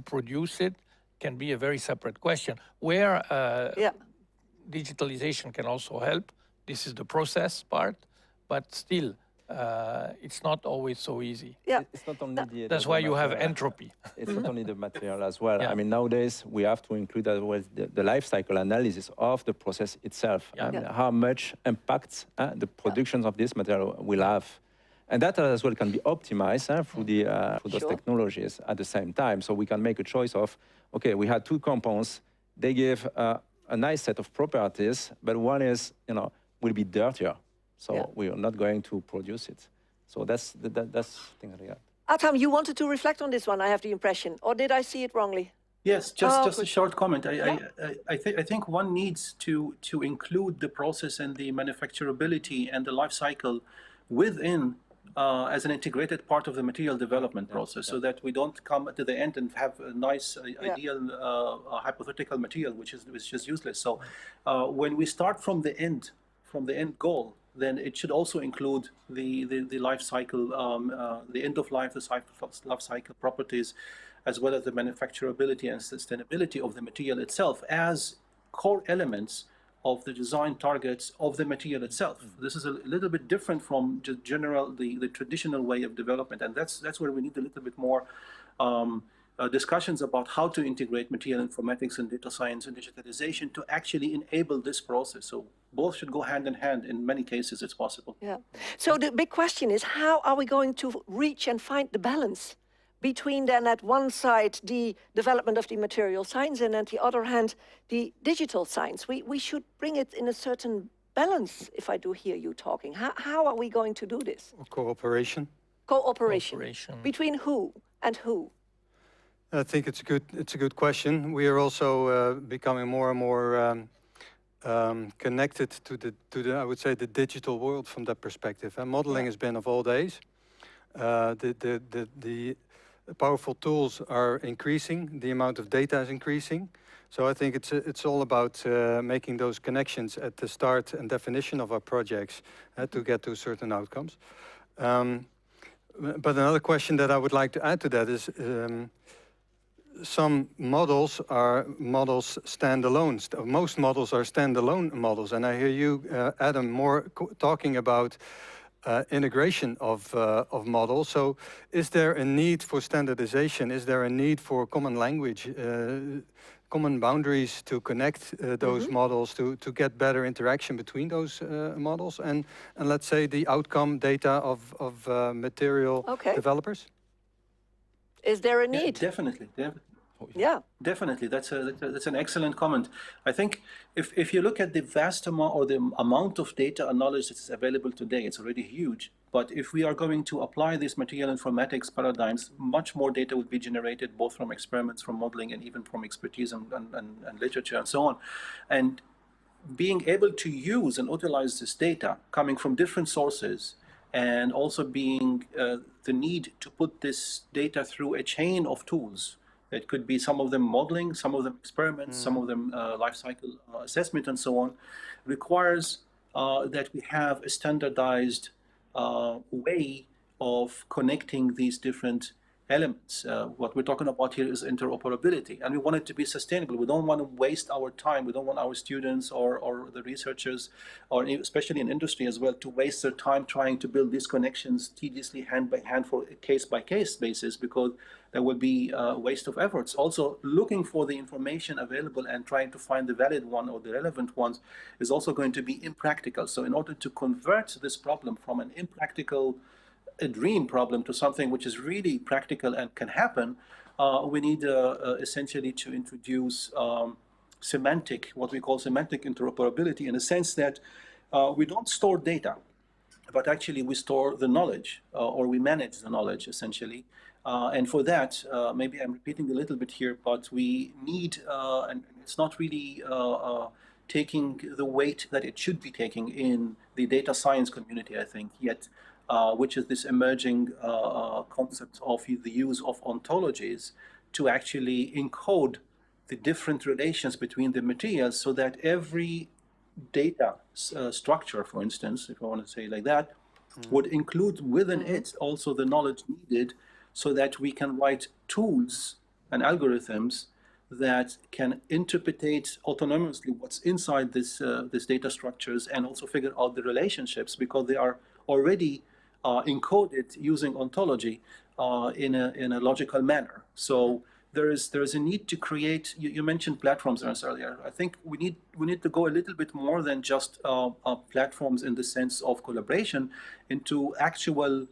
produce it can be a very separate question. Where digitalization can also help. This is the process part, but still, it's not always so easy. Yeah. It's not only that's why you have entropy. It's not only the material as well. Yeah. I mean, nowadays we have to include as well the life cycle analysis of the process itself. How much impact the productions of this material will have. And that as well can be optimized through those technologies at the same time. So we can make a choice of, okay, we had two compounds. They give a nice set of properties, but one is, will be dirtier. So we are not going to produce it. So that's thing like that. Atam, you wanted to reflect on this one, I have the impression. Or did I see it wrongly? Yes, just a short comment. I think one needs to include the process and the manufacturability and the life cycle within as an integrated part of the material development process, so that we don't come to the end and have a nice, ideal, hypothetical material which is useless. So when we start from the end goal, then it should also include the life cycle, the end of life, the life cycle properties, as well as the manufacturability and sustainability of the material itself as core elements of the design targets of the material itself. This is a little bit different from just the traditional way of development, and that's where we need a little bit more discussions about how to integrate material informatics and data science and digitalization to actually enable this process. So both should go hand in hand. In many cases, it's possible. Yeah. So the big question is, how are we going to reach and find the balance between then at one side the development of the material science and at the other hand the digital science? We should bring it in a certain balance, if I do hear you talking. How are we going to do this? Cooperation. Cooperation. Cooperation. Between who and who? I think it's a good question. We are also becoming more and more connected to the I would say the digital world from that perspective. And modeling has been of all days. The powerful tools are increasing. The amount of data is increasing. So I think it's all about making those connections at the start and definition of our projects to get to certain outcomes. But another question that I would like to add to that is. Some models are models standalone. Most models are standalone models, and I hear you, Adam, more talking about integration of models. So, is there a need for standardization? Is there a need for common language, common boundaries to connect those models to get better interaction between those models and let's say the outcome data of material developers? Is there a need? Yeah, definitely. Yeah. Definitely, that's an excellent comment. I think if you look at the vast amount or the amount of data and knowledge that is available today, it's already huge. But if we are going to apply these material informatics paradigms, much more data would be generated both from experiments, from modeling, and even from expertise and literature and so on. And being able to use and utilize this data coming from different sources, and also being the need to put this data through a chain of tools. It could be some of them modeling, some of them experiments, some of them life cycle assessment, and so on, requires that we have a standardized way of connecting these different elements. What we're talking about here is interoperability, and we want it to be sustainable. We don't want to waste our time. We don't want our students or the researchers, or especially in industry as well, to waste their time trying to build these connections tediously, hand by hand, for a case-by-case basis, because there will be a waste of efforts. Also, looking for the information available and trying to find the valid one or the relevant ones is also going to be impractical. So in order to convert this problem from an impractical a dream problem to something which is really practical and can happen, we need essentially to introduce what we call semantic interoperability, in a sense that we don't store data, but actually we store the knowledge, or we manage the knowledge, essentially. And for that, maybe I'm repeating a little bit here, but we need, and it's not really taking the weight that it should be taking in the data science community, I think, yet, which is this emerging concept of the use of ontologies to actually encode the different relations between the materials, so that every data structure, for instance, if I want to say it like that, would include within it also the knowledge needed, so that we can write tools and algorithms that can interpretate autonomously what's inside this data structures, and also figure out the relationships, because they are already encoded using ontology in a logical manner. So there is a need to create. You mentioned platforms earlier. I think we need to go a little bit more than just platforms in the sense of collaboration, into actual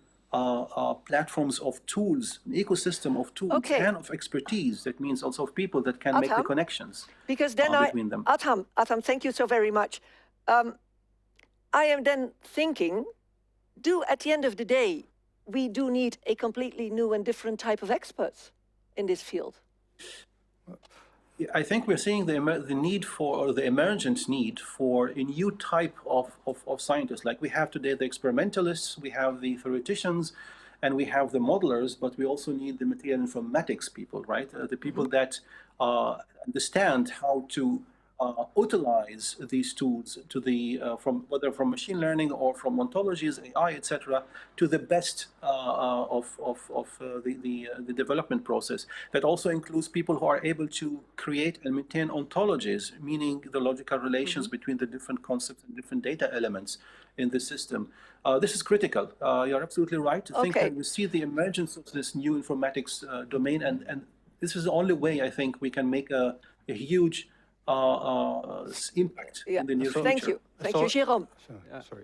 platforms of tools, an ecosystem of tools and of expertise. That means also of people that can make the connections between them. Atam, thank you so very much. I am then thinking, at the end of the day, we do need a completely new and different type of experts in this field. I think we're seeing the need for, or the emergent need for, a new type of scientists. Like we have today the experimentalists, we have the theoreticians, and we have the modelers, but we also need the material informatics people, right? The people that understand how to utilize these tools to the from whether from machine learning or from ontologies, AI, etc., to the best of the development process. That also includes people who are able to create and maintain ontologies, meaning the logical relations between the different concepts and different data elements in the system. This is critical. You're absolutely right to think that we see the emergence of this new informatics domain, and this is the only way I think we can make a huge impact in the near future. Thank you. Thank you, Jérôme. Sorry.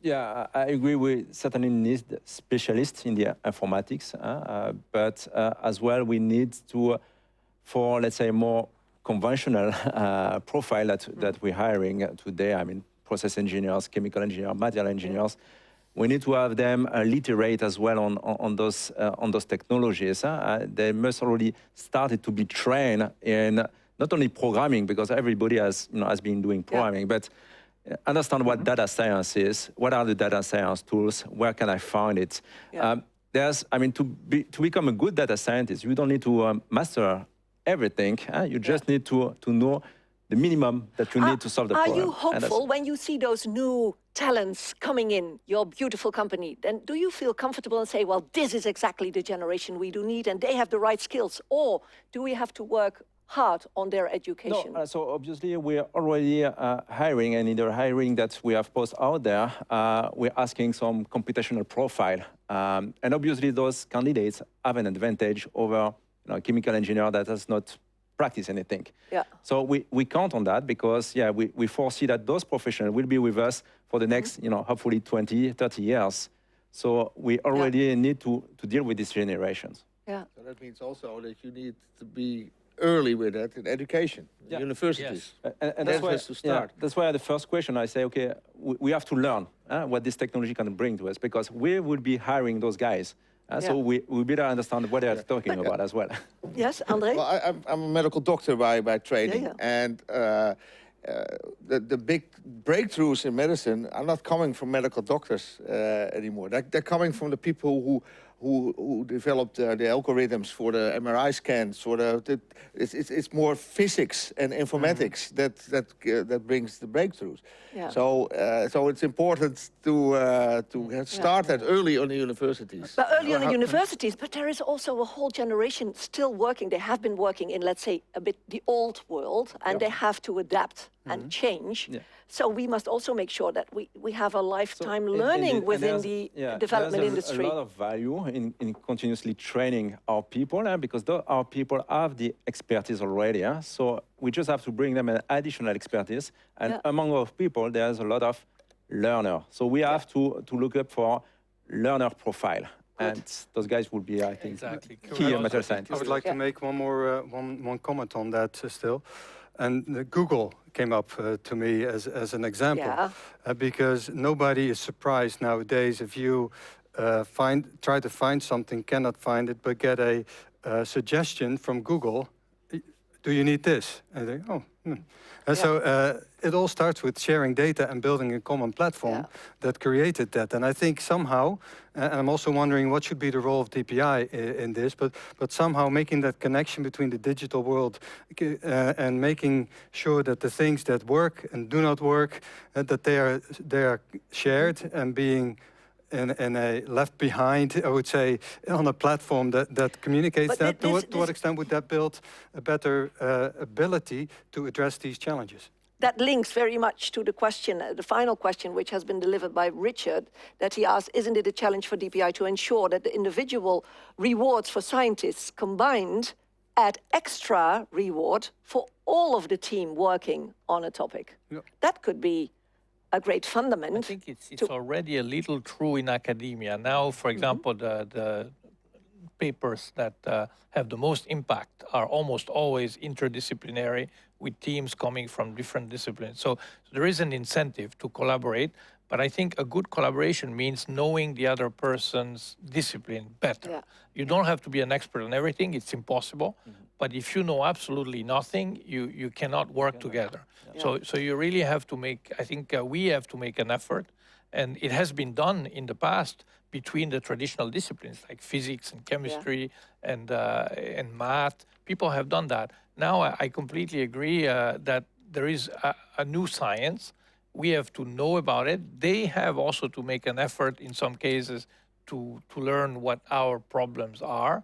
Yeah, I agree. We certainly need specialists in the informatics, but as well we need to, for let's say more conventional profile that we're hiring today. I mean, process engineers, chemical engineers, material engineers. We need to have them literate as well on those technologies. They must already started to be trained in not only programming, because everybody has been doing programming, but understand what data science is, what are the data science tools, where can I find it? To become a good data scientist, you don't need to master everything. You just need to know the minimum that you need to solve the problem. Are you hopeful when you see those new talents coming in your beautiful company? Then do you feel comfortable and say, well, this is exactly the generation we do need and they have the right skills? Or do we have to work hard on their education? No, so obviously we're already hiring, and in the hiring that we have posted out there, we're asking some computational profile. And obviously those candidates have an advantage over a chemical engineer that has not practiced anything. So we count on that because, we foresee that those professionals will be with us for the next, hopefully 20, 30 years. So we already need to deal with these generations. So that means also that you need to be early with that in education, universities. Yes. And that's why to start. That's why the first question I say, okay, we have to learn what this technology can bring to us, because we will be hiring those guys. So we better understand what they're talking about as well. Yes, André? Well, I'm a medical doctor by training, and the big breakthroughs in medicine are not coming from medical doctors anymore. They're coming from the people who developed the algorithms for the MRI scans. It's more physics and informatics that brings the breakthroughs. So it's important to start that early on the universities. But early on the universities, but there is also a whole generation still working. They have been working in, let's say, a bit the old world, and they have to adapt and change. So we must also make sure that we have a lifetime learning within the development industry. There's a lot of value in continuously training our people, because our people have the expertise already. So we just have to bring them an additional expertise. And among our people, there's a lot of learner. So we have to look up for learner profile. And those guys will be, I think, key material scientists. I would like to make one more one comment on that still. And Google came up to me as an example, because nobody is surprised nowadays if you try to find something, cannot find it, but get a suggestion from Google. Do you need this? And they go, And so it all starts with sharing data and building a common platform that created that. And I think somehow, and I'm also wondering what should be the role of DPI in this, but somehow making that connection between the digital world and making sure that the things that work and do not work, that they are shared and being in a left behind, I would say, on a platform that communicates that. To what extent would that build a better ability to address these challenges? That links very much to the question, the final question, which has been delivered by Richard, that he asked, isn't it a challenge for DPI to ensure that the individual rewards for scientists combined add extra reward for all of the team working on a topic? That could be a great fundament. I think it's already a little true in academia. Now, for example, the papers that have the most impact are almost always interdisciplinary, with teams coming from different disciplines. So there is an incentive to collaborate, but I think a good collaboration means knowing the other person's discipline better. You don't have to be an expert on everything, it's impossible. But if you know absolutely nothing, you cannot work together. So you really have to make, I think we have to make an effort, and it has been done in the past between the traditional disciplines like physics and chemistry and math. People have done that. Now I completely agree that there is a new science. We have to know about it. They have also to make an effort in some cases to learn what our problems are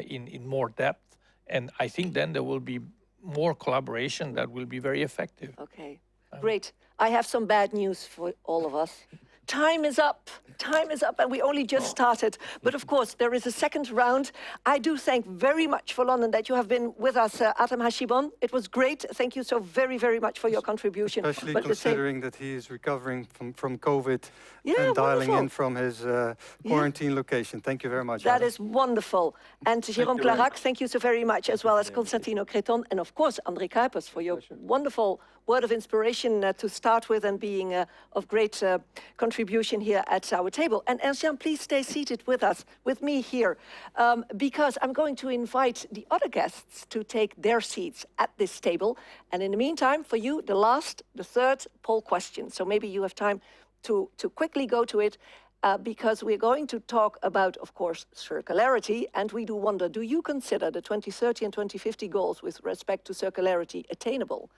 in more depth. And I think then there will be more collaboration that will be very effective. Okay, great. I have some bad news for all of us. Time is up. Time is up, and we only just started. But of course, there is a second round. I do thank very much for London that you have been with us, Atam Hashibon. It was great. Thank you so very, very much for your contribution. Especially But considering that he is recovering from COVID Yeah, and dialing wonderful. in from his quarantine location. Thank you very much. that Adam. is wonderful. And Jérôme Clarac, thank you so very much, as well as Constantino Creton, and of course, André Kuipers, for your wonderful word of inspiration to start with and being of great contribution here at our table. And Ernst-Jan, please stay seated with us, with me here, because I'm going to invite the other guests to take their seats at this table. And in the meantime, for you, the third poll question. So maybe you have time to quickly go to it, because we're going to talk about, of course, circularity. And we do wonder, do you consider the 2030 and 2050 goals with respect to circularity attainable?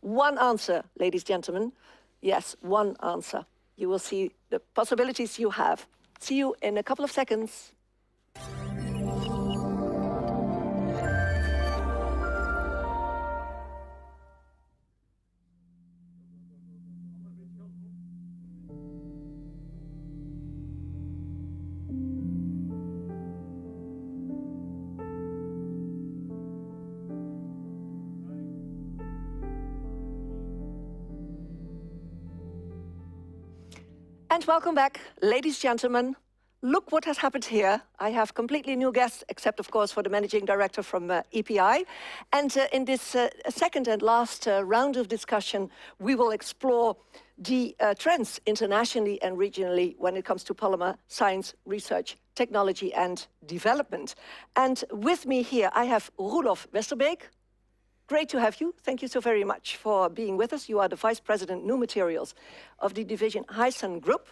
One answer, ladies and gentlemen. Yes, one answer. You will see the possibilities you have. See you in a couple of seconds. And welcome back, ladies and gentlemen. Look what has happened here. I have completely new guests, except of course for the managing director from EPI. And in this second and last round of discussion, we will explore the trends internationally and regionally when it comes to polymer science, research, technology and development. And with me here, I have Roelof Westerbeek. Great to have you. Thank you so very much for being with us. You are the Vice President New Materials of the division Hyson Group.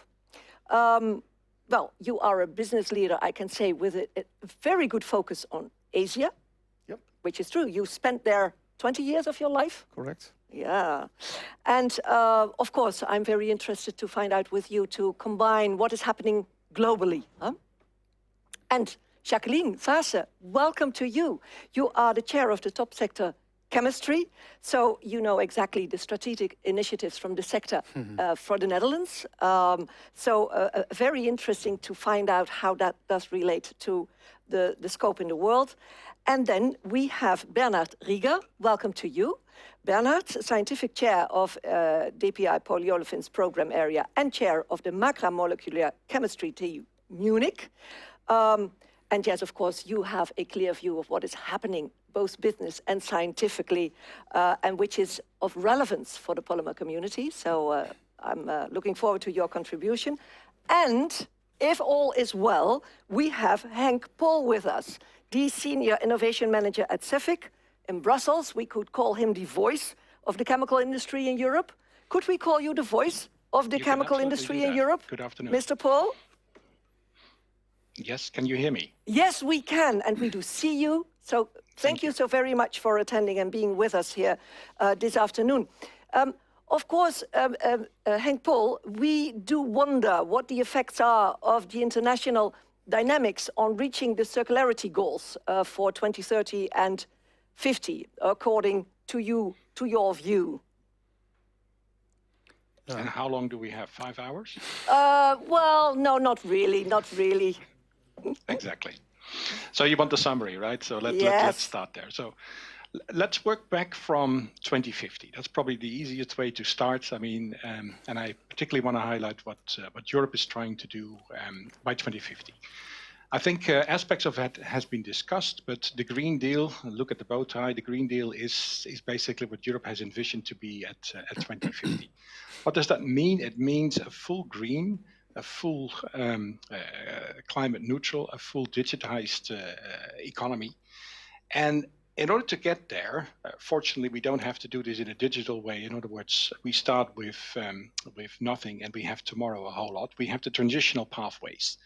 Well, you are a business leader, I can say, with a very good focus on Asia. Yep. Which is true. You spent there 20 years of your life? Correct. Yeah. And of course, I'm very interested to find out with you to combine what is happening globally. Huh? And Jacqueline Vase, welcome to you. You are the chair of the top sector chemistry, so you know exactly the strategic initiatives from the sector for the Netherlands. Very interesting to find out how that does relate to the scope in the world. And then we have Bernard Rieger. Welcome to you. Bernard, scientific chair of DPI polyolefins program area and chair of the macromolecular chemistry team Munich. And yes, of course, you have a clear view of what is happening, both business and scientifically, and which is of relevance for the polymer community. So I'm looking forward to your contribution. And if all is well, we have Henk Pol with us, the Senior Innovation Manager at Cefic in Brussels. We could call him the voice of the chemical industry in Europe. Could we call you the voice of the chemical industry in Europe? Good afternoon. Mr. Pol? Yes, can you hear me? Yes, we can, and we do see you. So thank you so very much for attending and being with us here this afternoon. Of course, Henk Pol, we do wonder what the effects are of the international dynamics on reaching the circularity goals for 2030 and 50, according to you, to your view. And how long do we have? 5 hours? Well, no, not really, not really. Exactly. So you want the summary, right? So Yes. let's start there. So let's work back from 2050. That's probably the easiest way to start. I mean, and I particularly want to highlight what Europe is trying to do by 2050. I think aspects of that has been discussed, but the Green Deal, look at the bow tie, the Green Deal is basically what Europe has envisioned to be at 2050. What does that mean? It means a full green, a full climate neutral, a full digitized economy. And in order to get there, fortunately, we don't have to do this in a digital way. In other words, we start with nothing and we have tomorrow a whole lot. We have the transitional pathways.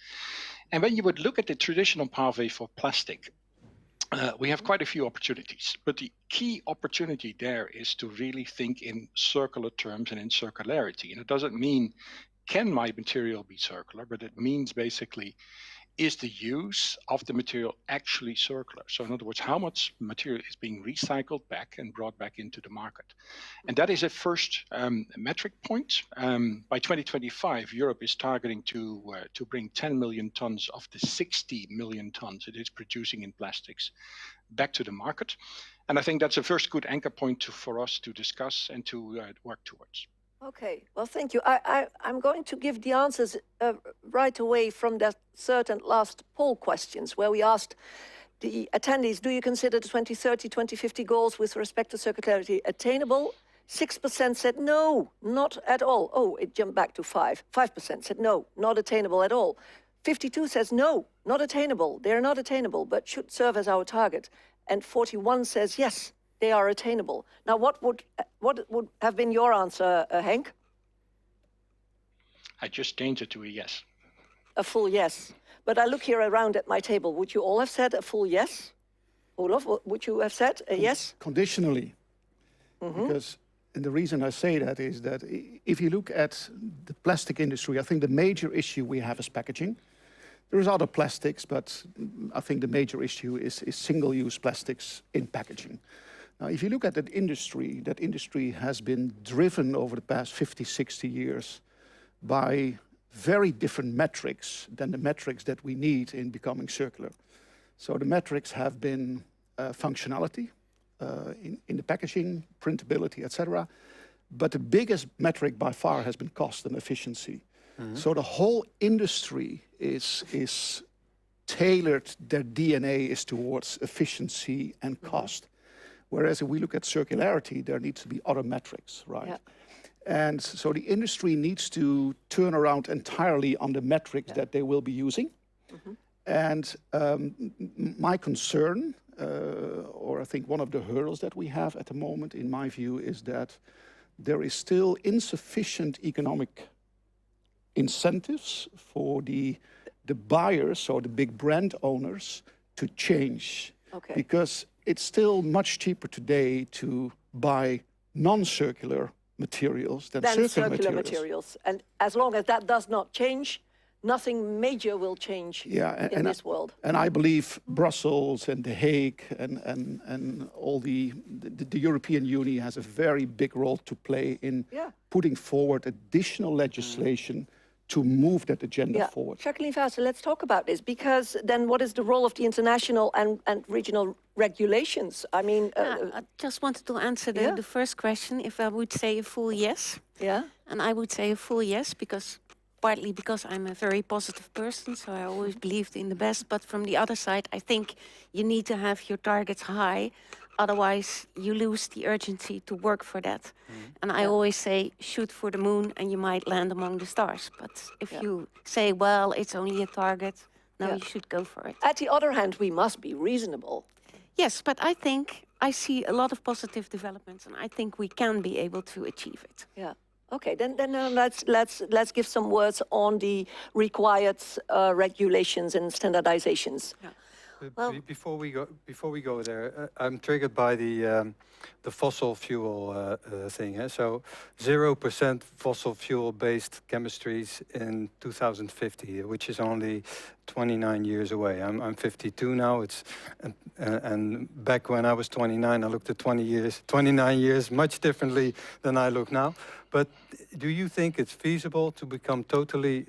And when you would look at the traditional pathway for plastic, we have quite a few opportunities, but the key opportunity there is to really think in circular terms and in circularity. And it doesn't mean, can my material be circular, but it means basically, is the use of the material actually circular? So in other words, how much material is being recycled back and brought back into the market? And that is a first metric point. By 2025, Europe is targeting to bring 10 million tons of the 60 million tons it is producing in plastics back to the market. And I think that's a first good anchor point for us to discuss and to work towards. Okay, well, thank you. I'm going to give the answers right away from that certain last poll questions where we asked the attendees, do you consider the 2030, 2050 goals with respect to circularity attainable? 6% said no, not at all. Oh, it jumped back to 5. 5% said no, not attainable at all. 52 says no, not attainable. They're not attainable, but should serve as our target. And 41 says yes, they are attainable. Now, what would have been your answer, Henk? I just changed it to a yes. A full yes. But I look here around at my table. Would you all have said a full yes? Olaf, would you have said a yes? Conditionally. Because, and the reason I say that is that if you look at the plastic industry, I think the major issue we have is packaging. There is other plastics, but I think the major issue is single-use plastics in packaging. Now, if you look at that industry has been driven over the past 50, 60 years by very different metrics than the metrics that we need in becoming circular. So the metrics have been functionality in the packaging, printability, etc. But the biggest metric by far has been cost and efficiency. So the whole industry is tailored, their DNA is towards efficiency and cost. Whereas if we look at circularity, there needs to be other metrics, right? Yeah. And so the industry needs to turn around entirely on the metrics that they will be using. And my concern, or I think one of the hurdles that we have at the moment, in my view, is that there is still insufficient economic incentives for the buyers or the big brand owners to change. Okay. Because it's still much cheaper today to buy non-circular materials than circular materials. And as long as that does not change, nothing major will change in this world. And I believe Brussels and The Hague and all the European Union has a very big role to play in putting forward additional legislation to move that agenda forward. Jacqueline Vasse, let's talk about this, because then what is the role of the international and regional regulations? I mean... I just wanted to answer the first question, if I would say a full yes. Yeah. And I would say a full yes, partly because I'm a very positive person, so I always believed in the best. But from the other side, I think you need to have your targets high. Otherwise, you lose the urgency to work for that. And I always say, shoot for the moon and you might land among the stars. But if you say, well, it's only a target, you should go for it. At the other hand, we must be reasonable. Yes, but I think I see a lot of positive developments and I think we can be able to achieve it. Yeah. Okay, then let's give some words on the required regulations and standardizations. Yeah. Well, before we go there, I'm triggered by the fossil fuel thing. So 0% fossil fuel-based chemistries in 2050, which is only 29 years away. I'm 52 now. And back when I was 29, I looked at 29 years much differently than I look now. But do you think it's feasible to become totally,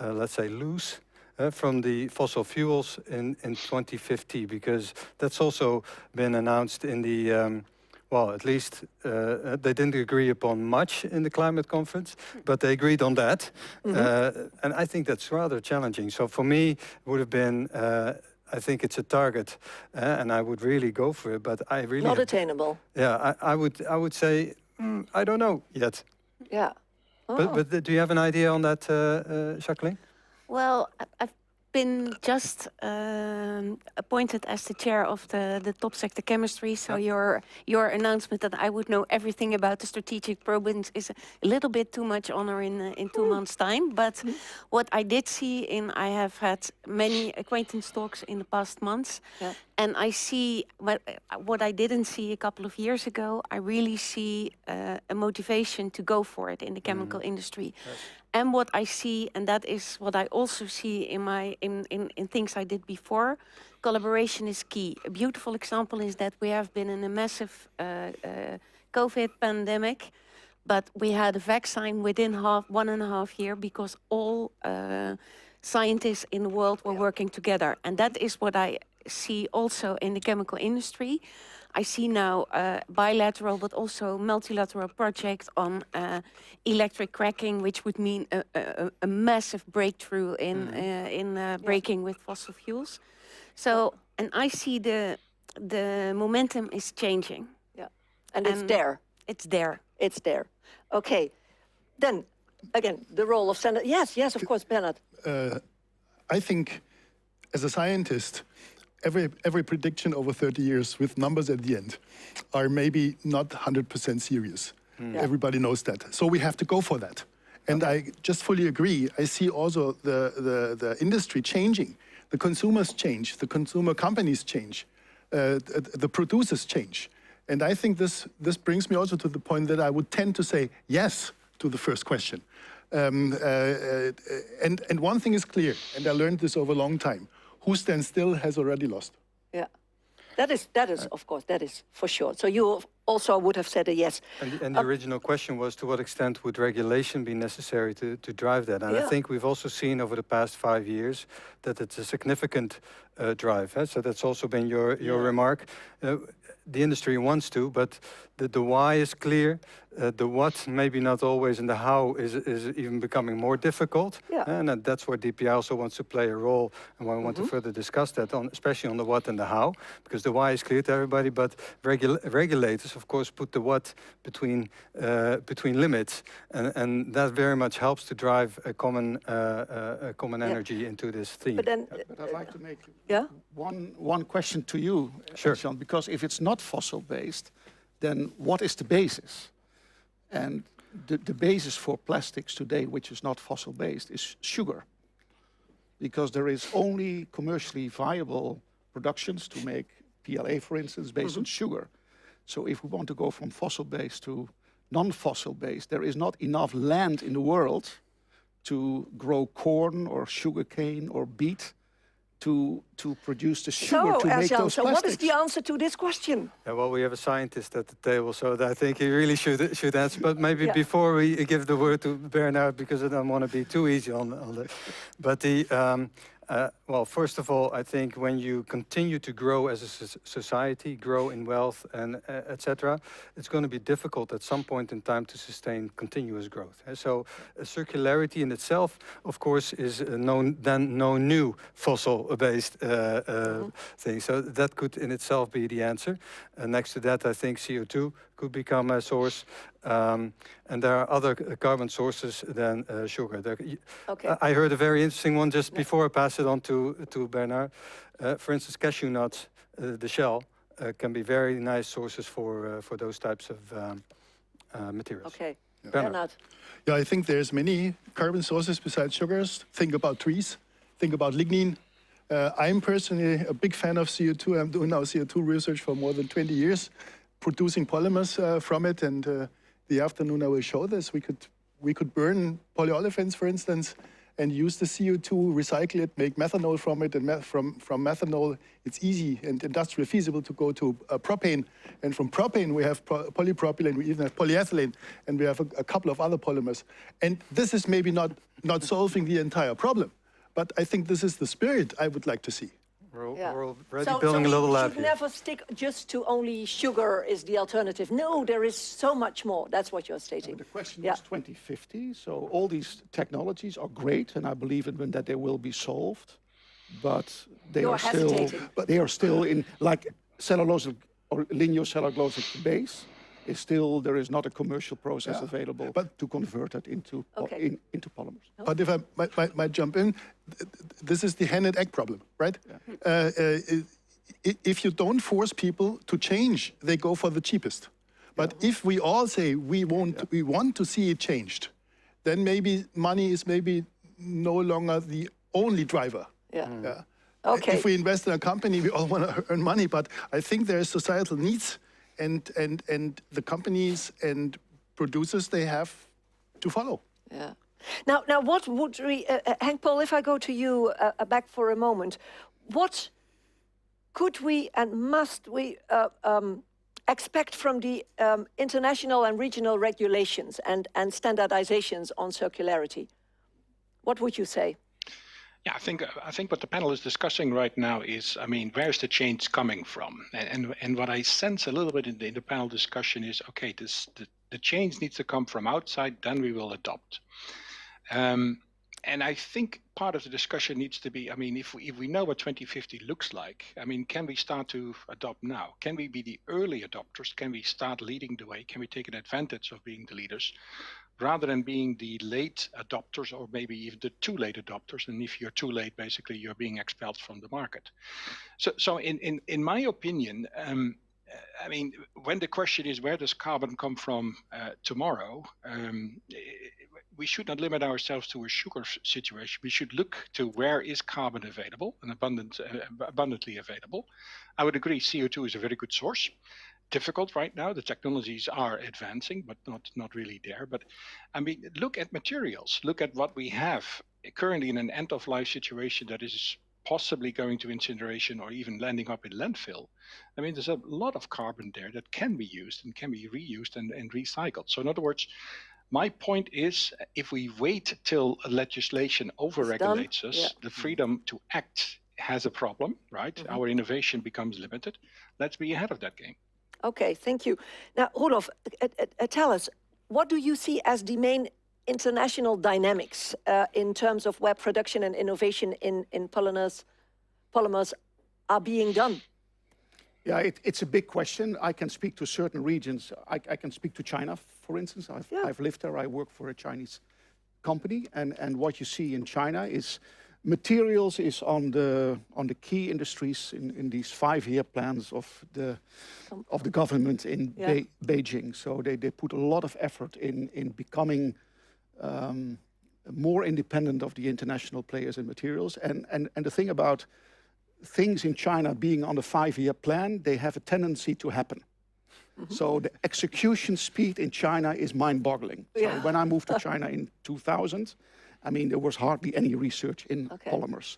let's say, loose from the fossil fuels in 2050? Because that's also been announced in the, well, at least they didn't agree upon much in the climate conference, but they agreed on that. And I think that's rather challenging. So for me, it would have been, I think it's a target, and I would really go for it, but I really... Not attainable. Yeah, I would say, I don't know yet. Yeah. Oh. But do you have an idea on that, Jacqueline? Well, I've been just appointed as the chair of the top sector chemistry. So your announcement that I would know everything about the strategic programs is a little bit too much honor in 2 months' time. But what I did see I have had many acquaintance talks in the past months, And I see what I didn't see a couple of years ago. I really see a motivation to go for it in the chemical industry. Yes. And what I see, and that is what I also see in things I did before, collaboration is key. A beautiful example is that we have been in a massive COVID pandemic, but we had a vaccine within 1.5 years because all scientists in the world were working together. And that is what I see also in the chemical industry. I see now bilateral but also multilateral projects on electric cracking, which would mean a massive breakthrough in breaking with fossil fuels. So, and I see the momentum is changing. Yeah, and it's there. It's there. It's there. Okay, then again, the role of Senator. Yes, of course, Bernard. I think, as a scientist, every prediction over 30 years with numbers at the end are maybe not 100% serious. Yeah. Everybody knows that. So we have to go for that. And I just fully agree. I see also the industry changing. The consumers change. The consumer companies change. The producers change. And I think this brings me also to the point that I would tend to say yes to the first question. And one thing is clear, and I learned this over a long time. Who stands still has already lost. Yeah, that is of course, that is for sure. So you also would have said a yes. And the original question was, to what extent would regulation be necessary to drive that? And I think we've also seen over the past 5 years that it's a significant drive. So that's also been your remark. The industry wants to, but the why is clear. The what, maybe not always, and the how is even becoming more difficult. Yeah. And that's where DPI also wants to play a role, and I want to further discuss that, especially on the what and the how, because the why is clear to everybody, but regulators, of course, put the what between limits, and that very much helps to drive a common energy into this theme. But I'd like to make one question to you, Sean, because if it's not fossil-based, then what is the basis? And the basis for plastics today, which is not fossil-based, is sugar. Because there is only commercially viable productions to make PLA, for instance, based on sugar. So if we want to go from fossil-based to non-fossil-based, there is not enough land in the world to grow corn or sugarcane or beet to produce the sugar to make those plastics. So what is the answer to this question? Yeah, well, we have a scientist at the table, so I think he really should answer. But maybe before we give the word to Bernard, because I don't want to be too easy on it. But well, first of all, I think when you continue to grow as a society, grow in wealth and etc., it's going to be difficult at some point in time to sustain continuous growth. So circularity in itself, of course, is no new fossil-based thing. So that could in itself be the answer. Next to that, I think CO2 could become a source. And there are other carbon sources than sugar. I heard a very interesting one just before I pass it on to Bernard. For instance, cashew nuts, the shell, can be very nice sources for those types of materials. Okay, Bernard. Yeah, I think there's many carbon sources besides sugars. Think about trees, think about lignin. I'm personally a big fan of CO2. I'm doing now CO2 research for more than 20 years, producing polymers from it, and the afternoon I will show this. We could burn polyolefins, for instance, and use the CO2, recycle it, make methanol from it, and from methanol it's easy and industrially feasible to go to propane, and from propane we have polypropylene, we even have polyethylene, and we have a couple of other polymers. And this is maybe not solving the entire problem, but I think this is the spirit I would like to see. We're already building a little lab here. So we should never stick just to only sugar is the alternative. No, there is so much more. That's what you're stating. The question is 2050. So all these technologies are great, and I believe in that they will be solved, but they are still in, like cellulose or lignocellulosic base. There is not a commercial process available to convert it into polymers. But if I might jump in, this is the hen and egg problem, right? Yeah. If you don't force people to change, they go for the cheapest. But if we all say we want to see it changed, then maybe money is maybe no longer the only driver. Yeah. Okay. If we invest in a company, we all want to earn money, but I think there are societal needs, and the companies and producers, they have to follow. Yeah. Now, what would we, Henk Paul, if I go to you back for a moment, what could we and must we expect from the international and regional regulations and standardizations on circularity? What would you say? Yeah, I think what the panel is discussing right now is, I mean, where's the change coming from? And what I sense a little bit in the panel discussion is, okay, the change needs to come from outside, then we will adopt. And I think part of the discussion needs to be, I mean, if we know what 2050 looks like, I mean, can we start to adopt now? Can we be the early adopters? Can we start leading the way? Can we take an advantage of being the leaders rather than being the late adopters or maybe even the too late adopters? And if you're too late, basically you're being expelled from the market. So in my opinion, I mean, when the question is where does carbon come from tomorrow, we should not limit ourselves to a sugar situation. We should look to where is carbon available and abundantly available. I would agree CO2 is a very good source. Difficult right now. The technologies are advancing, but not really there. But I mean, look at materials. Look at what we have currently in an end-of-life situation that is possibly going to incineration or even landing up in landfill. I mean, there's a lot of carbon there that can be used and can be reused and recycled. So in other words, my point is, if we wait till legislation overregulates us, the freedom to act has a problem, right? Our innovation becomes limited. Let's be ahead of that game. Okay, thank you. Now, Rudolf, tell us, what do you see as the main international dynamics in terms of where production and innovation in polymers are being done? Yeah, it's a big question. I can speak to certain regions. I can speak to China, for instance. I've lived there. I work for a Chinese company, and what you see in China is materials is on the key industries in these 5-year plans of the government in Beijing. So they put a lot of effort in becoming more independent of the international players in materials. And the thing about things in China being on the 5-year plan, they have a tendency to happen. So the execution speed in China is mind-boggling. So when I moved to China in 2000, I mean, there was hardly any research in polymers.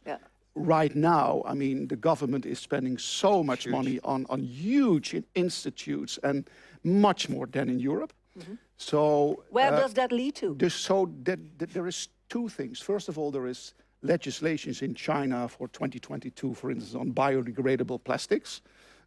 Right now, I mean, the government is spending so much money on huge institutes and much more than in Europe. So where does that lead to? There is two things. First of all, there is legislations in China for 2022, for instance, on biodegradable plastics.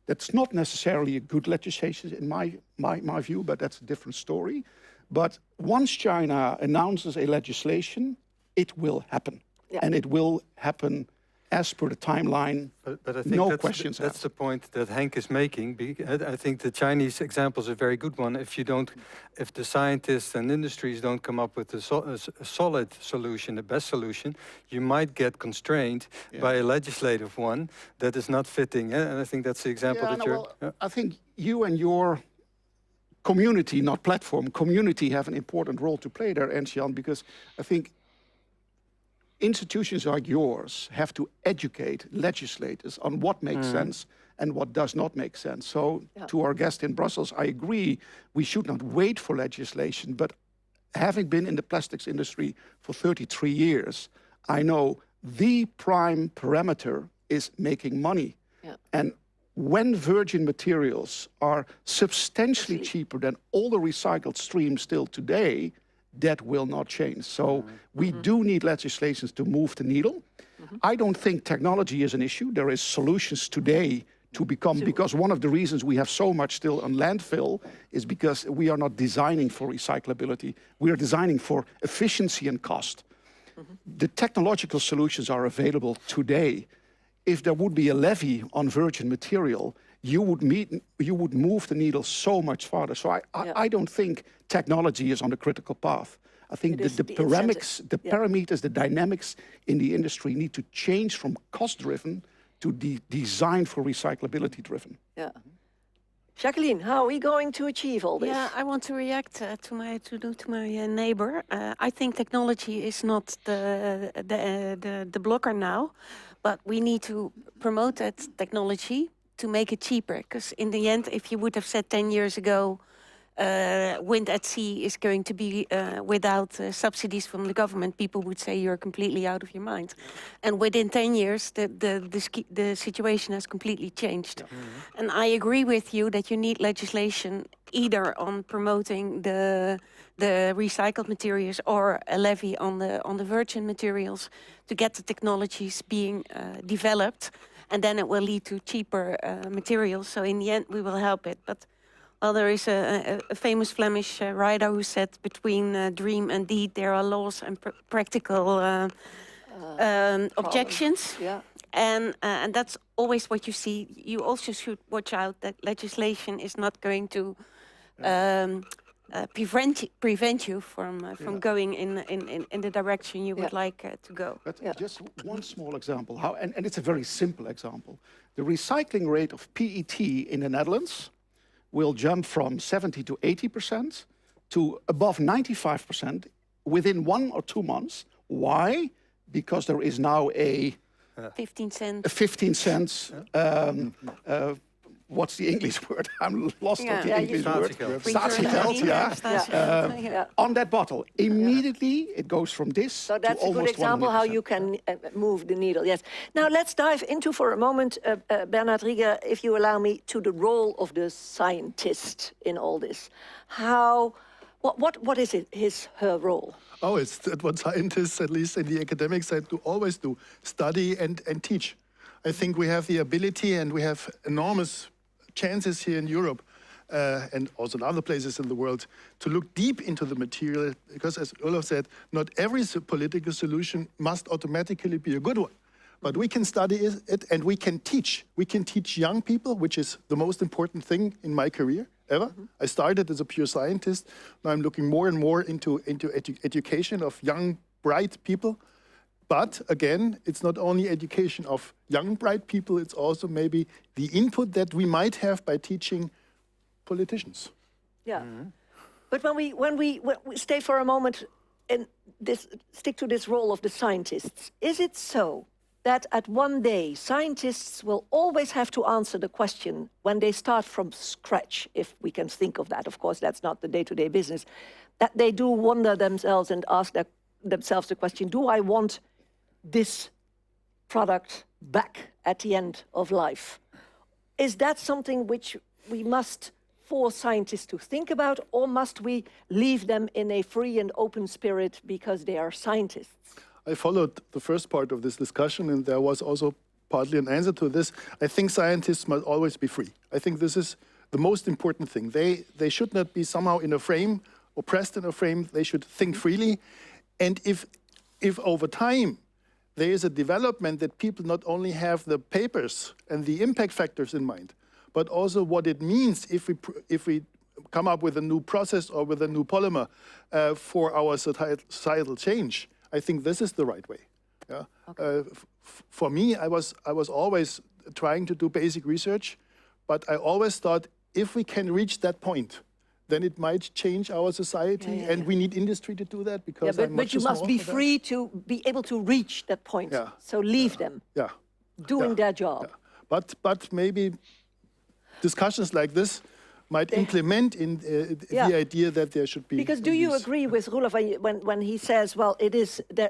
That's not necessarily a good legislation in my view, but that's a different story. But once China announces a legislation, it will happen. And it will happen as per the timeline, but I think that's the point that Henk is making. I think the Chinese example is a very good one. If the scientists and industries don't come up with a solid solution, the best solution, you might get constrained by a legislative one that is not fitting. And I think that's the example that you're... I think you and your community, not platform, community have an important role to play there, Ernst-Jan, because I think institutions like yours have to educate legislators on what makes sense and what does not make sense. So to our guest in Brussels, I agree, we should not wait for legislation, but having been in the plastics industry for 33 years, I know the prime parameter is making money. And when virgin materials are substantially cheaper than all the recycled streams still today, that will not change. So we do need legislations to move the needle. I don't think technology is an issue. There is solutions today to become, because one of the reasons we have so much still on landfill is because we are not designing for recyclability. We are designing for efficiency and cost. The technological solutions are available today. If there would be a levy on virgin material, you would move the needle so much farther. So I don't think technology is on the critical path. I think the parameters, the dynamics in the industry need to change from cost-driven to design for recyclability-driven. Jacqueline, how are we going to achieve all this? Yeah, I want to react to my neighbor. I think technology is not the blocker now, But we need to promote that technology to make it cheaper. Because in the end, if you would have said 10 years ago, wind at sea is going to be without subsidies from the government, people would say you're completely out of your mind. And within 10 years, the situation has completely changed. And I agree with you that you need legislation either on promoting the recycled materials or a levy on the virgin materials to get the technologies being developed, and then it will lead to cheaper materials. So in the end, we will help it. But well, there is a famous Flemish writer who said between dream and deed there are laws and practical objections. Yeah. And that's always what you see. You also should watch out that legislation is not going to prevent you from going in the direction you would like to go. But just one small example, and it's a very simple example. The recycling rate of PET in the Netherlands will jump from 70 to 80% to above 95% within 1 or 2 months. Why? Because there is now a 15 cents. 15 cents. What's the English word? I'm lost on the English word. Statiegeld, on that bottle. Immediately it goes from this so that's to a good example how you can move the needle. Yes. Now let's dive into for a moment, Bernard Rieger, if you allow me, to the role of the scientist in all this. What is her role? Oh, it's what scientists, at least in the academic side, always do: study and teach. I think we have the ability, and we have enormous chances here in Europe and also in other places in the world to look deep into the material, because as Olaf said, not every political solution must automatically be a good one. But we can study it and we can teach. We can teach young people, which is the most important thing in my career ever. I started as a pure scientist. Now I'm looking more and more into education of young, bright people. But again, it's not only education of young, bright people, it's also maybe the input that we might have by teaching politicians. Yeah. But when we stay for a moment and stick to this role of the scientists, is it so that at one day scientists will always have to answer the question when they start from scratch, if we can think of that? Of course, that's not the day-to-day business. That they do wonder themselves and ask themselves the question, do I want this product back at the end of life? Is that something which we must force scientists to think about, or must we leave them in a free and open spirit because they are scientists? I followed the first part of this discussion, and there was also partly an answer to this. I think scientists must always be free. I think this is the most important thing. They should not be somehow in a frame, oppressed in a frame. They should think freely. And if over time there is a development that people not only have the papers and the impact factors in mind, but also what it means if we come up with a new process or with a new polymer for our societal change, I think this is the right way. Yeah? Okay. For me, I was always trying to do basic research, but I always thought if we can reach that point, then it might change our society, and we need industry to do that because but you must be free to be able to reach that point. Yeah. So leave them doing their job. Yeah. But maybe discussions like this might implement in the idea that there should be. Because do you agree with Roelof when he says, well,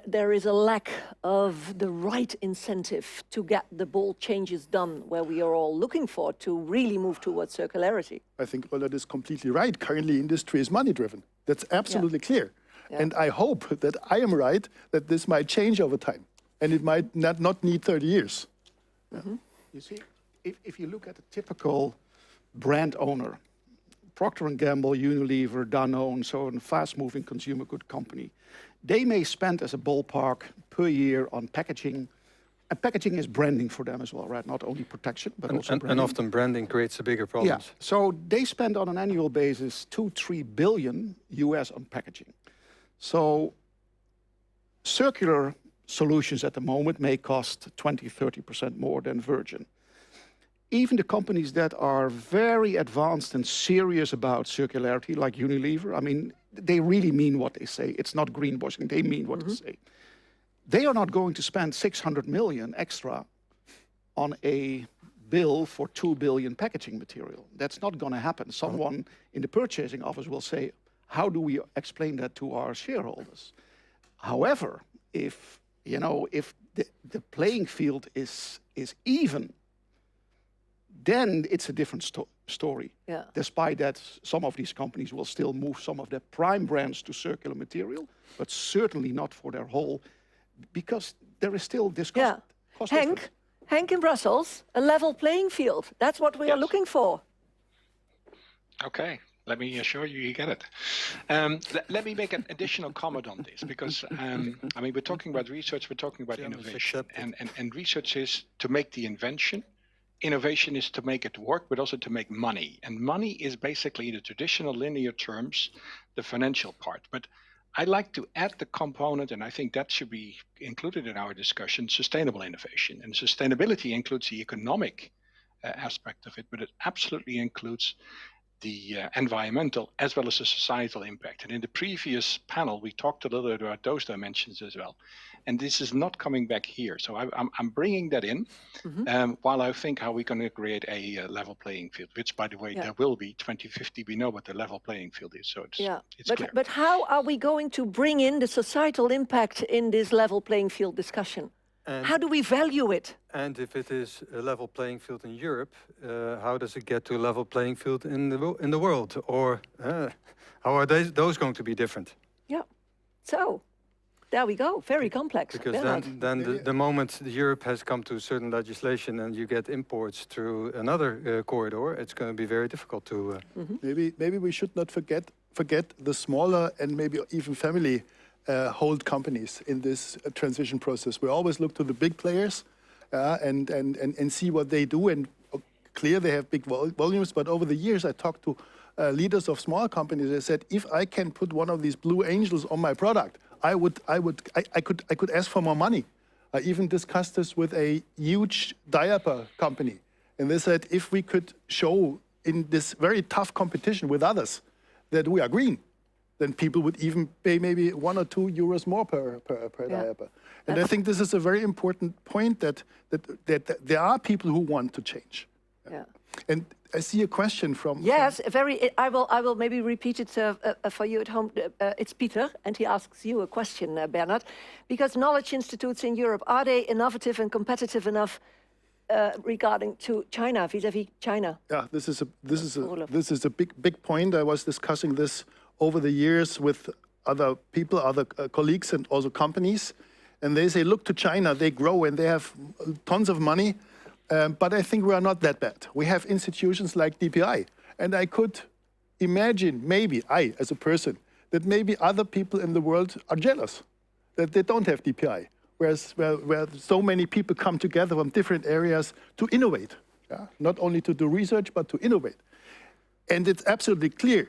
there is a lack of the right incentive to get the bold changes done where we are all looking for to really move towards circularity? I think Ola is completely right. Currently, industry is money-driven. That's absolutely clear. Yeah. And I hope that I am right, that this might change over time. And it might not need 30 years. Mm-hmm. You see, if you look at a typical brand owner, Procter & Gamble, Unilever, Danone, so a fast-moving consumer good company, they may spend as a ballpark per year on packaging. And packaging is branding for them as well, right? Not only protection, but also branding. And often branding creates a bigger problem. Yeah, so they spend on an annual basis $2-3 billion US on packaging. So circular solutions at the moment may cost 20-30% more than virgin. Even the companies that are very advanced and serious about circularity, like Unilever, I mean, they really mean what they say. It's not greenwashing, they mean what they say. they are not going to spend 600 million extra on a bill for 2 billion packaging material. That's not going to happen. Someone in the purchasing office will say, how do we explain that to our shareholders? However, if the playing field is even, then it's a different story. Yeah. Despite that, some of these companies will still move some of their prime brands to circular material, but certainly not for their whole, because there is still this cost. Cost difference. Henk in Brussels, a level playing field. That's what we are looking for. Okay, let me assure you, you get it. Let me make an additional comment on this, because I mean, we're talking about research, we're talking about innovation, and research is to make the invention. Innovation is to make it work, but also to make money. And money is basically, in the traditional linear terms, the financial part. But I like to add the component, and I think that should be included in our discussion, sustainable innovation. And sustainability includes the economic aspect of it, but it absolutely includes the environmental as well as the societal impact. And in the previous panel, we talked a little bit about those dimensions as well. And this is not coming back here. So I'm bringing that in while I think how we're going to create a level playing field, which, by the way, there will be 2050. We know what the level playing field is. So it's clear. But how are we going to bring in the societal impact in this level playing field discussion? And how do we value it? And if it is a level playing field in Europe, how does it get to a level playing field in the world? Or how are those going to be different? Yeah. So there we go. Very complex. Because then the moment Europe has come to certain legislation and you get imports through another corridor, it's going to be very difficult to. Maybe we should not forget the smaller and maybe even family hold companies in this transition process. We always look to the big players and see what they do. And clear they have big volumes, but over the years I talked to leaders of small companies. They said, if I can put one of these blue angels on my product, I could ask for more money. I even discussed this with a huge diaper company, and they said, if we could show in this very tough competition with others that we are green, then people would even pay maybe 1 or 2 euros more per diaper. And I think this is a very important point that there are people who want to change. Yeah. And I see a question from... Yes, I will maybe repeat it for you at home. It's Peter, and he asks you a question, Bernard. Because knowledge institutes in Europe, are they innovative and competitive enough regarding to China, vis-à-vis China? Yeah, this is a big point. I was discussing this over the years with other people, other colleagues, and also companies. And they say, look to China, they grow and they have tons of money. But I think we are not that bad. We have institutions like DPI. And I could imagine, maybe I, as a person, that maybe other people in the world are jealous that they don't have DPI, where so many people come together from different areas to innovate. Yeah? Not only to do research, but to innovate. And it's absolutely clear.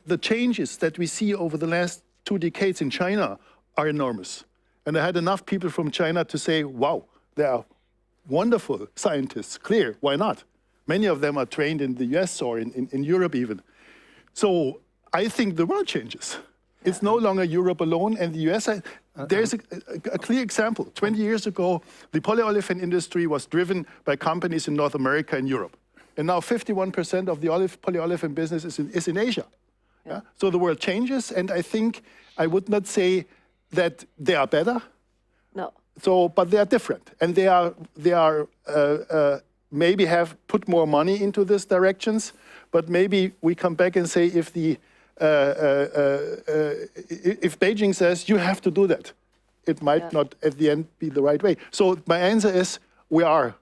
The changes that we see over the last 2 decades in China are enormous. And I had enough people from China to say, wow, they are wonderful scientists, clear, why not? Many of them are trained in the US or in Europe even. So I think the world changes. It's no longer Europe alone and the US. There's a clear example. 20 years ago, the polyolefin industry was driven by companies in North America and Europe. And now 51% of the polyolefin business is in Asia. Yeah? So the world changes, and I think I would not say that they are better. No. So, but they are different, and they are maybe have put more money into these directions. But maybe we come back and say if Beijing says you have to do that, it might not at the end be the right way. So my answer is we are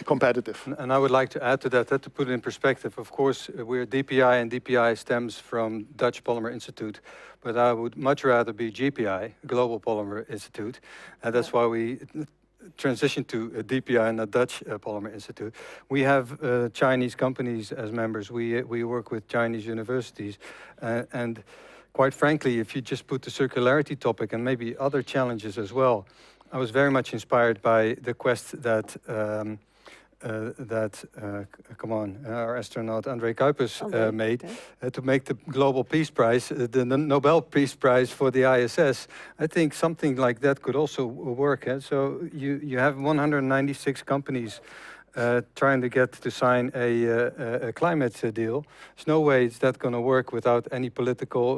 competitive. And I would like to add to that, to put it in perspective, of course, we're DPI, and DPI stems from Dutch Polymer Institute, but I would much rather be GPI, Global Polymer Institute, and that's why we transitioned to a DPI and a Dutch Polymer Institute. We have Chinese companies as members. We work with Chinese universities, and quite frankly, if you just put the circularity topic and maybe other challenges as well, I was very much inspired by the quest that come on, our astronaut André Kuipers made to make the Global Peace Prize, the Nobel Peace Prize for the ISS. I think something like that could also work. So you have 196 companies trying to get to sign a climate deal. There's no way that's going to work without any political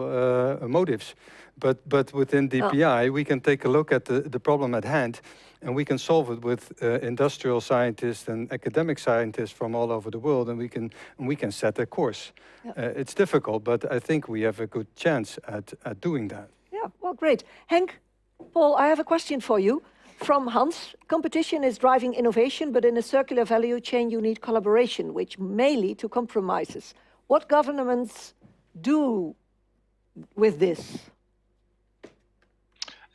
motives. But within DPI, we can take a look at the problem at hand, and we can solve it with industrial scientists and academic scientists from all over the world, and we can set a course. It's difficult, but I think we have a good chance at doing that. Yeah, well, great. Henk, Paul, I have a question for you. From Hans, competition is driving innovation, but in a circular value chain, you need collaboration, which may lead to compromises. What governments do with this?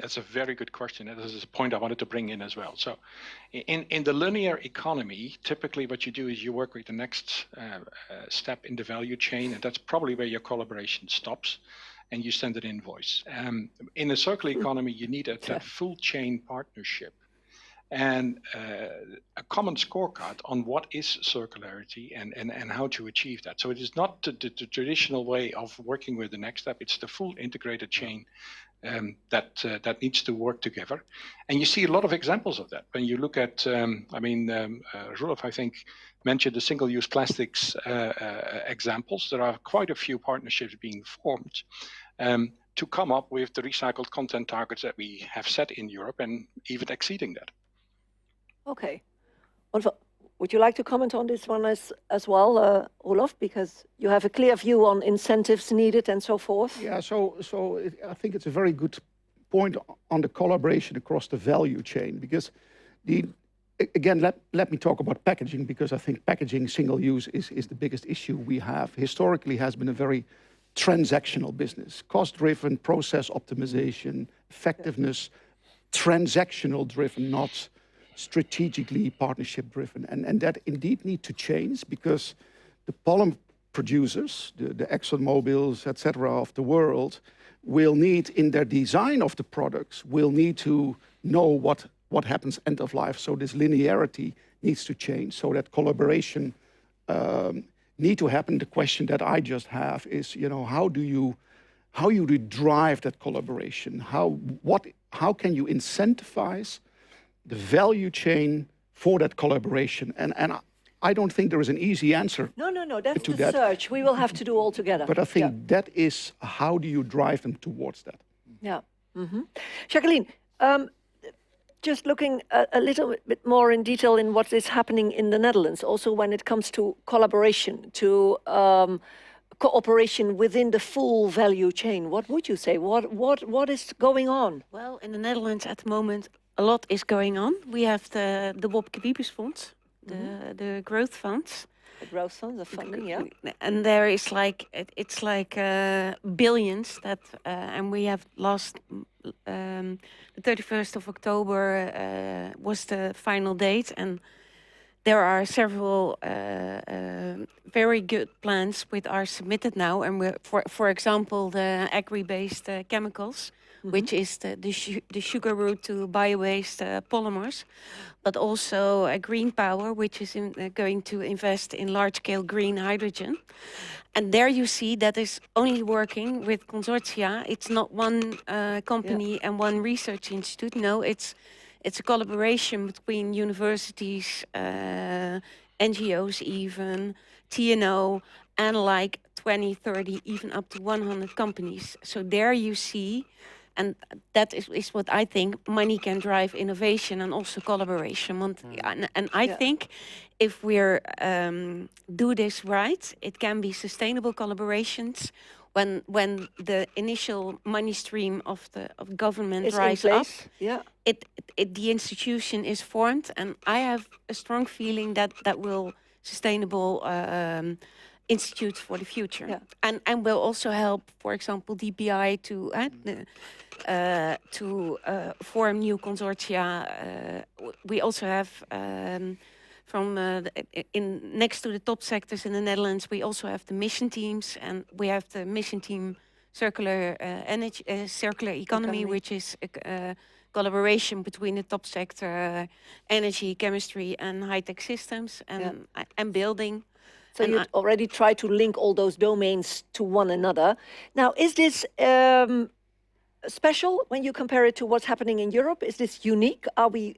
That's a very good question. And this is a point I wanted to bring in as well. So in the linear economy, typically what you do is you work with the next step in the value chain, and that's probably where your collaboration stops, and you send an invoice. In a circular economy, you need a full chain partnership and a common scorecard on what is circularity and how to achieve that. So it is not the traditional way of working with the next step, it's the full integrated chain that needs to work together. And you see a lot of examples of that. When you look at, Roelof, I think, mentioned the single-use plastics examples. There are quite a few partnerships being formed to come up with the recycled content targets that we have set in Europe and even exceeding that. Okay. Would you like to comment on this one as well, Roelof? Because you have a clear view on incentives needed and so forth. Yeah, I think it's a very good point on the collaboration across the value chain, because again, let me talk about packaging, because I think packaging single use is the biggest issue we have. Historically has been a very transactional business, cost-driven, process optimization, effectiveness, transactional driven, not strategically partnership driven. And that indeed need to change, because the polymer producers, the ExxonMobils, et cetera, of the world, will need, in their design of the products, will need to know what happens end of life. So this linearity needs to change, so that collaboration need to happen. The question that I just have is, how do you drive that collaboration? How can you incentivize the value chain for that collaboration? And I don't think there is an easy answer. No, that's the search. We will have to do all together. But I think that is, how do you drive them towards that? Yeah. Mm-hmm. Jacqueline, just looking a little bit more in detail in what is happening in the Netherlands, also when it comes to collaboration, to cooperation within the full value chain. What would you say? What is going on? Well, in the Netherlands at the moment, a lot is going on. We have the Wopke Wiebes Fonds, the growth funds. The growth funds, the funding, yeah. And there is it's like billions that, and we have the 31st of October was the final date, and there are several very good plans which are submitted now, and we're, for example, the agri-based chemicals, which is the sugar route to bio-based polymers, but also green power, which is going to invest in large-scale green hydrogen. And there you see that is only working with consortia. It's not one company and one research institute. No, it's a collaboration between universities, NGOs even, TNO, and like 20, 30, even up to 100 companies. So there you see, and that is what I think, money can drive innovation and also collaboration. And I think if we're do this right, it can be sustainable collaborations when the initial money stream of government rise up. The institution is formed, and I have a strong feeling that will sustainable institutes for the future, and will also help, for example, DPI to form new consortia. We also have from next to the top sectors in the Netherlands, we also have the mission teams, and we have the mission team circular energy, circular economy, which is a collaboration between the top sector, energy, chemistry, and high-tech systems, and building. So you already try to link all those domains to one another. Now, is this special when you compare it to what's happening in Europe? Is this unique? Are we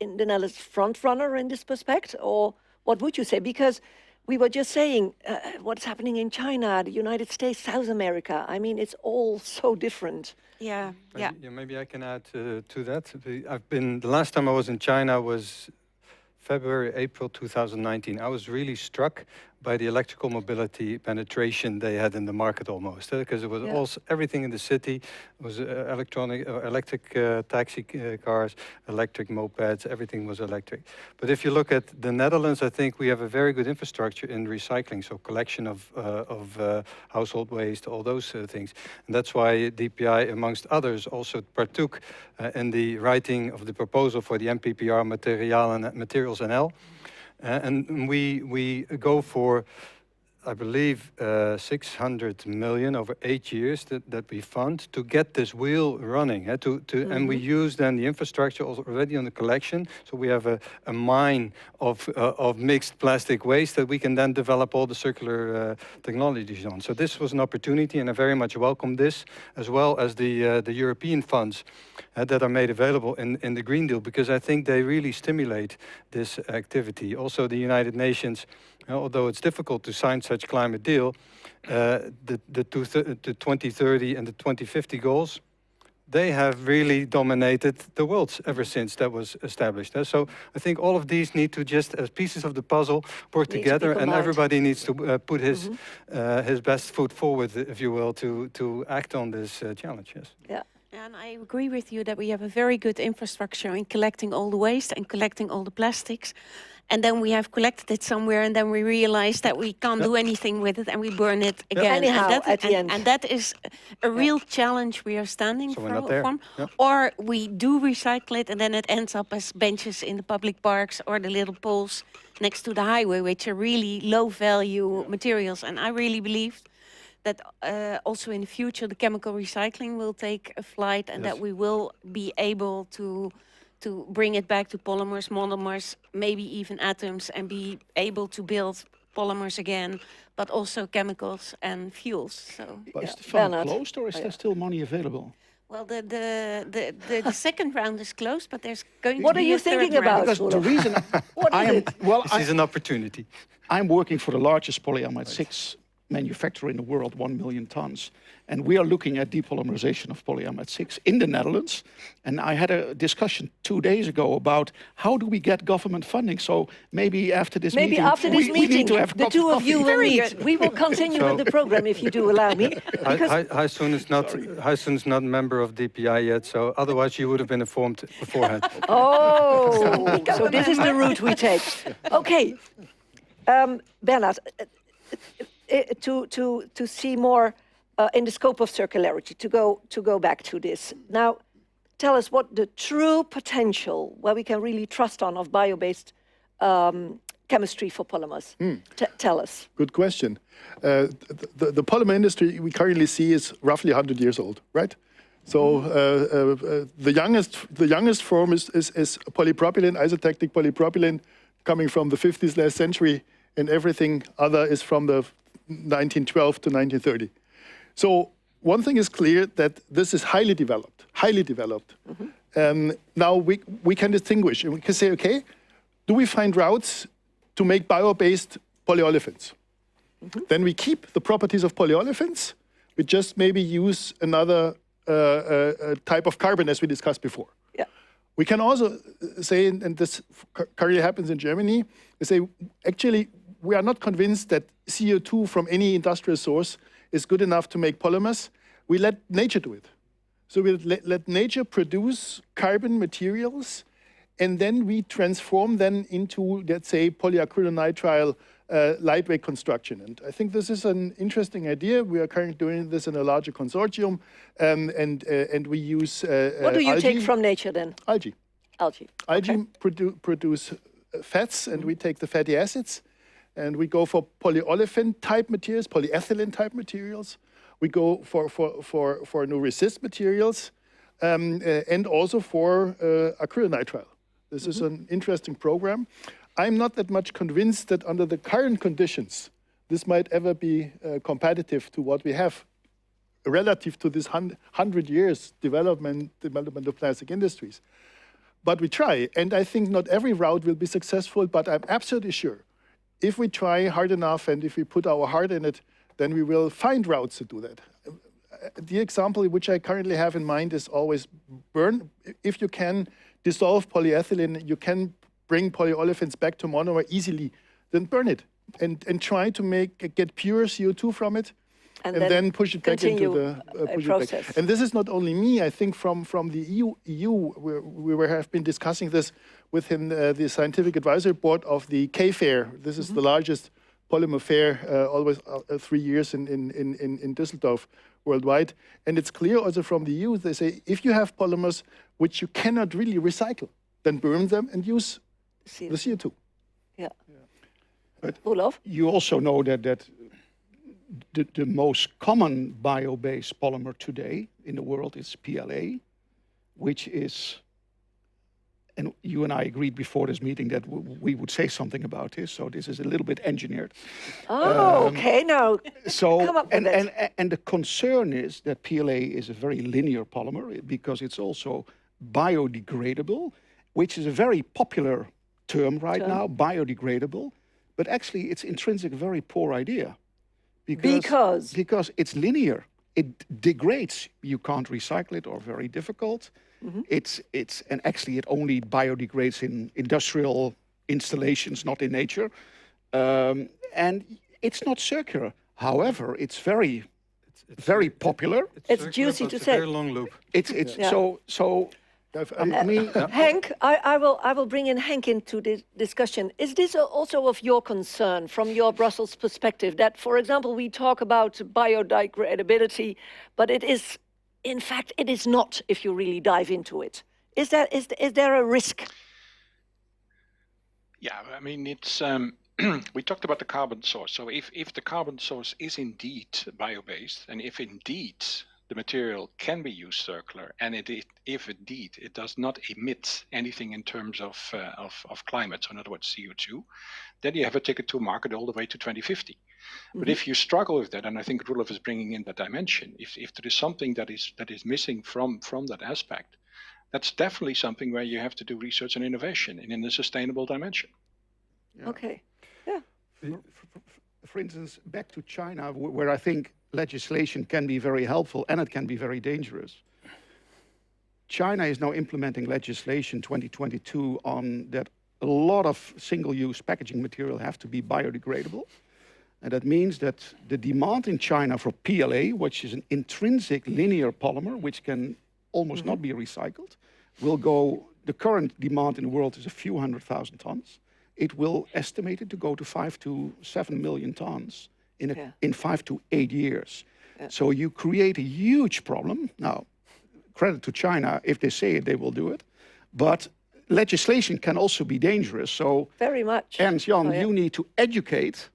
in the Netherlands front runner in this perspective, or what would you say? Because we were just saying what's happening in China, the United States, South America. I mean, it's all so different. Yeah. Maybe I can add to that. The last time I was in China was February, April 2019. I was really struck by the electrical mobility penetration they had in the market almost, because it was also everything in the city. It was electric taxi cars, electric mopeds, everything was electric. But if you look at the Netherlands, I think we have a very good infrastructure in recycling, so collection of household waste, all those things. And that's why DPI, amongst others, also partook in the writing of the proposal for the MPPR Materials NL. And we go for, I believe, 600 million over 8 years that we fund to get this wheel running. And we use then the infrastructure already on the collection. So we have a mine of mixed plastic waste that we can then develop all the circular technologies on. So this was an opportunity, and I very much welcome this, as well as the European funds that are made available in the Green Deal, because I think they really stimulate this activity. Also, the United Nations, although it's difficult to sign such climate deal, the 2030 and the 2050 goals, they have really dominated the world ever since that was established. So I think all of these need to just, as pieces of the puzzle, work together, and everybody needs to put his best foot forward, if you will, to act on this challenge. Yes. Yeah. And I agree with you that we have a very good infrastructure in collecting all the waste and collecting all the plastics. And then we have collected it somewhere, and then we realize that we can't do anything with it, and we burn it again. Anyhow, and that, at the end. And that is a real challenge we are standing from. Yeah. Or we do recycle it, and then it ends up as benches in the public parks or the little poles next to the highway, which are really low-value materials. And I really believe that also in the future, the chemical recycling will take a flight, and that we will be able to bring it back to polymers, monomers, maybe even atoms, and be able to build polymers again, but also chemicals and fuels. So, but is the fund closed, or is there still money available? Well, the second round is closed, but there's going to be What are you thinking about? Because the reason This is an opportunity. I'm working for the largest polyamide 6 manufacturer in the world, 1 million tons. And we are looking at depolymerization of polyamide 6 in the Netherlands. And I had a discussion 2 days ago about how do we get government funding. So maybe after this meeting, we need to have the two of you will meet. We will continue with the program if you do allow me. Hysun is not a member of DPI yet, so otherwise you would have been informed beforehand. Oh, so this is the route we take. Okay, Bernard, to see more in the scope of circularity, to go back to this. Now, tell us what the true potential, where we can really trust on, of bio-based chemistry for polymers. Tell us. Good question. The polymer industry we currently see is roughly 100 years old, right? So the youngest form is polypropylene, isotactic polypropylene, coming from the 50s last century, and everything other is from the 1912 to 1930. So one thing is clear, that this is highly developed, now we can distinguish, and we can say, okay, do we find routes to make bio-based polyolefins? Then we keep the properties of polyolefins, we just maybe use another type of carbon, as we discussed before. Yeah. We can also say, and this currently happens in Germany, we say, actually, we are not convinced that CO2 from any industrial source is good enough to make polymers. We let nature do it. So we let nature produce carbon materials, and then we transform them into, let's say, polyacrylonitrile lightweight construction. And I think this is an interesting idea. We are currently doing this in a larger consortium, and we use what do you take from nature then? Algae. Algae. Algae produce fats, and we take the fatty acids, and we go for polyolefin type materials, polyethylene type materials, We go for no resist materials, and also for acrylonitrile. This is an interesting program. I'm not that much convinced that under the current conditions, this might ever be competitive to what we have relative to this 100 years development of plastic industries. But we try, and I think not every route will be successful, but I'm absolutely sure if we try hard enough and if we put our heart in it, then we will find routes to do that. The example which I currently have in mind is always burn. If you can dissolve polyethylene, you can bring polyolefins back to monomer easily, then burn it and try to get pure CO2 from it, and then push it back into the process. And this is not only me. I think from the EU, we have been discussing this within the scientific advisory board of the K Fair. This is the largest polymer fair, always 3 years in Düsseldorf worldwide. And it's clear also from the EU, they say, if you have polymers which you cannot really recycle, then burn them and use the CO2. Yeah. But Olaf? You also know that the most common bio-based polymer today in the world is PLA, which is, and you and I agreed before this meeting that we would say something about this, so this is a little bit engineered. Oh, okay, now come up with it. And the concern is that PLA is a very linear polymer because it's also biodegradable, which is a very popular term right now, biodegradable, but actually it's intrinsic a very poor idea. Because it's linear. It degrades. You can't recycle it or very difficult. And actually it only biodegrades in industrial installations, not in nature. And it's not circular. However, it's very popular. It's juicy to say. Very long loop. So I mean, Henk, I will bring in Henk into the discussion. Is this also of your concern from your Brussels perspective that, for example, we talk about biodegradability, but it is, in fact, it is not if you really dive into it. Is there a risk? Yeah, I mean, it's we talked about the carbon source. So if the carbon source is indeed bio-based, and if indeed the material can be used circular, and if indeed it does not emit anything in terms of climate, so in other words CO2, then you have a ticket to market all the way to 2050. But if you struggle with that, and I think Roelof is bringing in that dimension, if there is something that is missing from that aspect, that's definitely something where you have to do research and innovation in a sustainable dimension. Yeah. Okay. Yeah. For instance, back to China, where I think legislation can be very helpful and it can be very dangerous. China is now implementing legislation 2022 on that a lot of single-use packaging material have to be biodegradable. And that means that the demand in China for PLA, which is an intrinsic linear polymer, which can almost not be recycled, will go, the current demand in the world is a few 100,000 tons. It will estimate it to go to 5 to 7 million tons in 5 to 8 years. Yeah. So you create a huge problem. Now, credit to China, if they say it, they will do it. But legislation can also be dangerous. So very much. Ernst Jan, you need to educate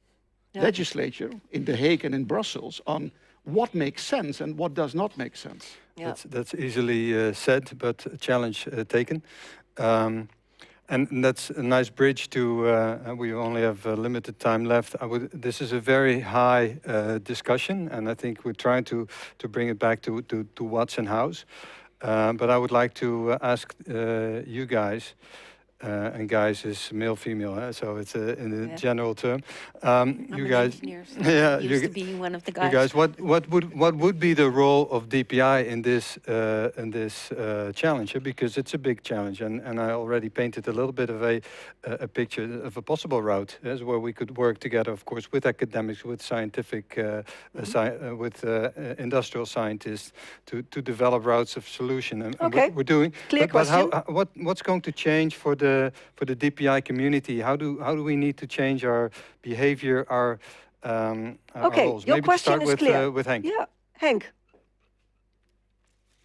legislature in The Hague and in Brussels on what makes sense and what does not make sense. Yeah. That's easily said, but a challenge taken. And that's a nice bridge to, we only have limited time left. This is a very high discussion, and I think we're trying to bring it back to what's and how's. But I would like to ask you guys, and guys is male, female, so it's in a general term. You guys, used to be one of the guys. You guys, what would be the role of DPI in this challenge? Because it's a big challenge, and I already painted a little bit of a picture of a possible route as where we could work together, of course, with academics, with scientific, with industrial scientists to develop routes of solution. And what we're doing. Clear question. But what's going to change for the DPI community? How do we need to change our behavior, our roles? Your Maybe question to is start clear. with Henk. Yeah, Henk.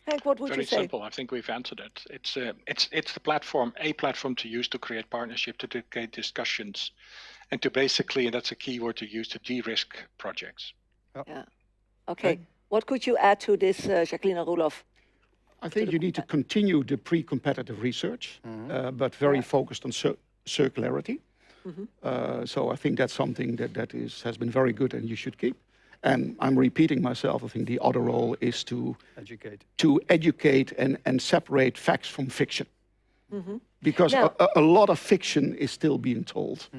Henk, what would you say? Very simple. I think we've answered it. It's the platform, a platform to use to create partnership, to create discussions, and to basically, and that's a key word to use, to de-risk projects. Yeah. Okay. What could you add to this, Jacqueline and Roelof? I think you need to continue the pre-competitive research, but very focused on circularity. So I think that's something that has been very good and you should keep. And I'm repeating myself, I think the other role is to educate and separate facts from fiction. Because a lot of fiction is still being told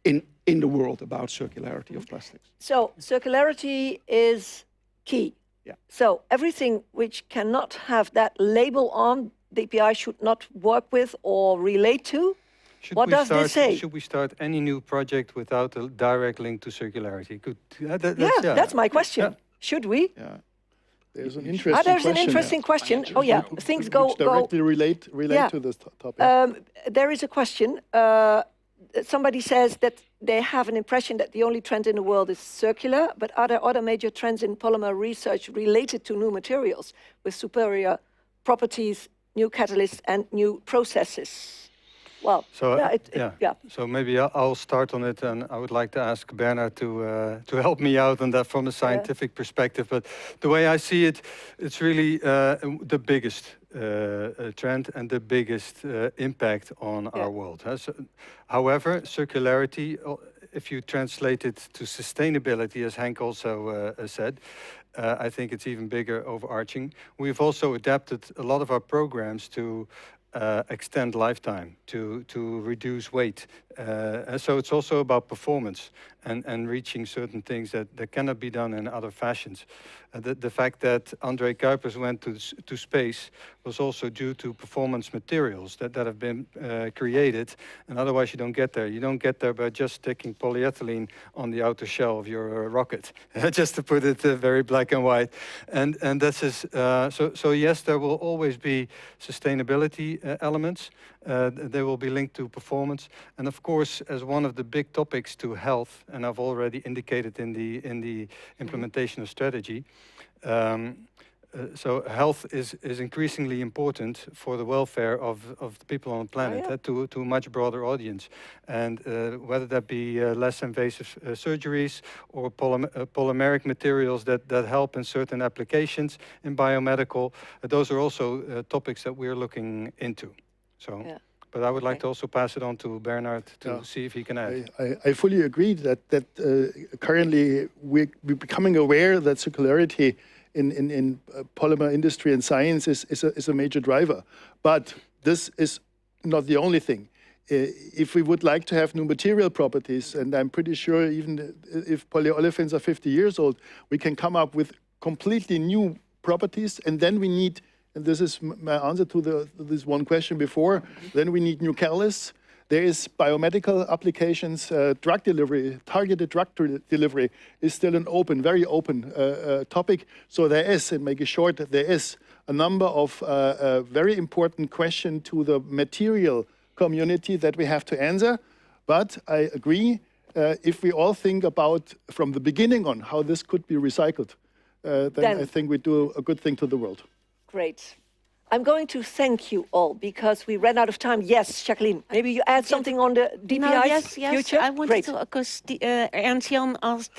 in the world about circularity of plastics. So circularity is key. Yeah. So everything which cannot have that label on, DPI should not work with or relate to. What does this say? Should we start any new project without a direct link to circularity? That's my question. Yeah. Should we? Yeah. There's an interesting question. There's an interesting question. Oh yeah, things go directly relate to this topic. There is a question. Somebody says that they have an impression that the only trend in the world is circular, but are there other major trends in polymer research related to new materials with superior properties, new catalysts, and new processes? Well, So maybe I'll start on it, and I would like to ask Bernard to help me out on that from a scientific perspective. But the way I see it, it's really the biggest trend and the biggest impact on our world. However, circularity, if you translate it to sustainability, as Henk also said, I think it's even bigger, overarching. We've also adapted a lot of our programs to extend lifetime, to reduce weight. And so it's also about performance and reaching certain things that cannot be done in other fashions. The fact that André Kuipers went to space was also due to performance materials that have been created, and otherwise you don't get there. You don't get there by just sticking polyethylene on the outer shell of your rocket, just to put it very black and white. And this is, so yes, there will always be sustainability elements. They will be linked to performance, and of course, as one of the big topics to health, and I've already indicated in the implementation of strategy. So health is increasingly important for the welfare of the people on the planet, to a much broader audience, and whether that be less invasive surgeries or polymeric materials that help in certain applications in biomedical, those are also topics that we're looking into. So, but I would like to also pass it on to Bernard to see if he can add. I fully agree that currently we're becoming aware that circularity in polymer industry and science is a major driver. But this is not the only thing. If we would like to have new material properties, and I'm pretty sure even if polyolefins are 50 years old, we can come up with completely new properties, and then we need, and this is my answer to this one question before, then we need new catalysts. There is biomedical applications, drug delivery, targeted drug delivery is still an open, very open topic. So there is, and make it short, there is a number of very important questions to the material community that we have to answer. But I agree, if we all think about from the beginning on how this could be recycled, then I think we do a good thing to the world. Great. I'm going to thank you all because we ran out of time. Yes, Jacqueline, maybe you add something on the DPI's future? I wanted to, because Ernst-Jan asked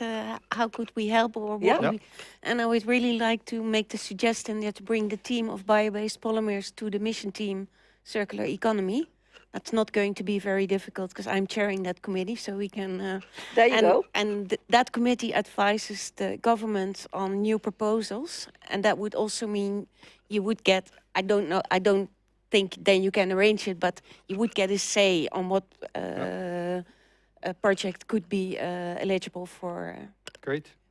how could we help or what and I would really like to make the suggestion that to bring the team of bio-based polymers to the mission team Circular Economy. That's not going to be very difficult because I'm chairing that committee, so we can... there you go. And that committee advises the government on new proposals, and that would also mean you would get, I don't think then you can arrange it, but you would get a say on what a project could be eligible for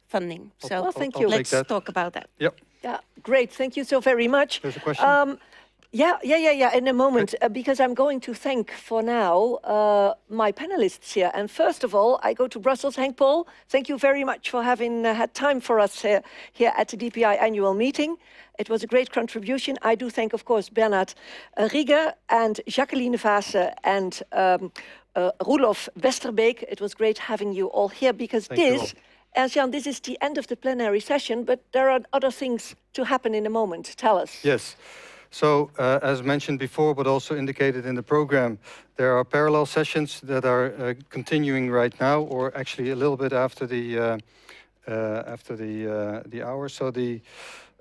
funding. So well, thank you. Let's talk about that. Yep. Yeah, great. Thank you so very much. There's a question. Yeah, in a moment, because I'm going to thank for now my panelists here. And first of all, I go to Brussels. Henk Paul, thank you very much for having had time for us here at the DPI annual meeting. It was a great contribution. I do thank, of course, Bernard Rieger and Jacqueline Vaassen and Roelof Westerbeek. It was great having you all here because Ernst-Jan, this is the end of the plenary session, but there are other things to happen in a moment. Tell us. Yes. So, as mentioned before, but also indicated in the program, there are parallel sessions that are continuing right now, or actually a little bit after the after the hour. So the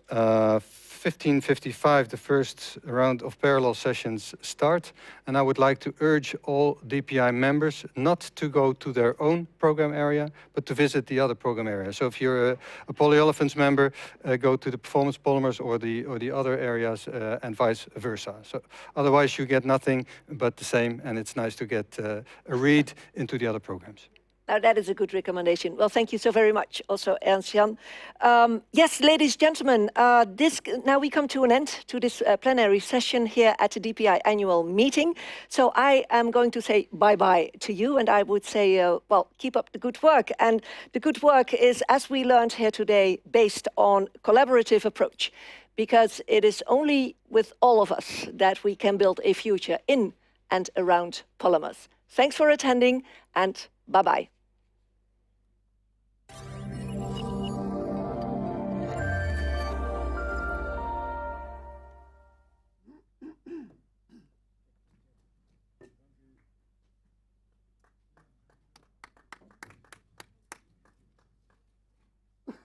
15:55, the first round of parallel sessions start, and I would like to urge all DPI members not to go to their own program area, but to visit the other program area. So if you're a polyolefins member, go to the performance polymers or the other areas, and vice versa. So otherwise, you get nothing but the same, and it's nice to get a read into the other programs. Now, that is a good recommendation. Well, thank you so very much, also Ernst-Jan. Yes, ladies and gentlemen, now we come to an end to this plenary session here at the DPI annual meeting. So I am going to say bye-bye to you, and I would say, well, keep up the good work. And the good work is, as we learned here today, based on collaborative approach, because it is only with all of us that we can build a future in and around polymers. Thanks for attending, and bye-bye.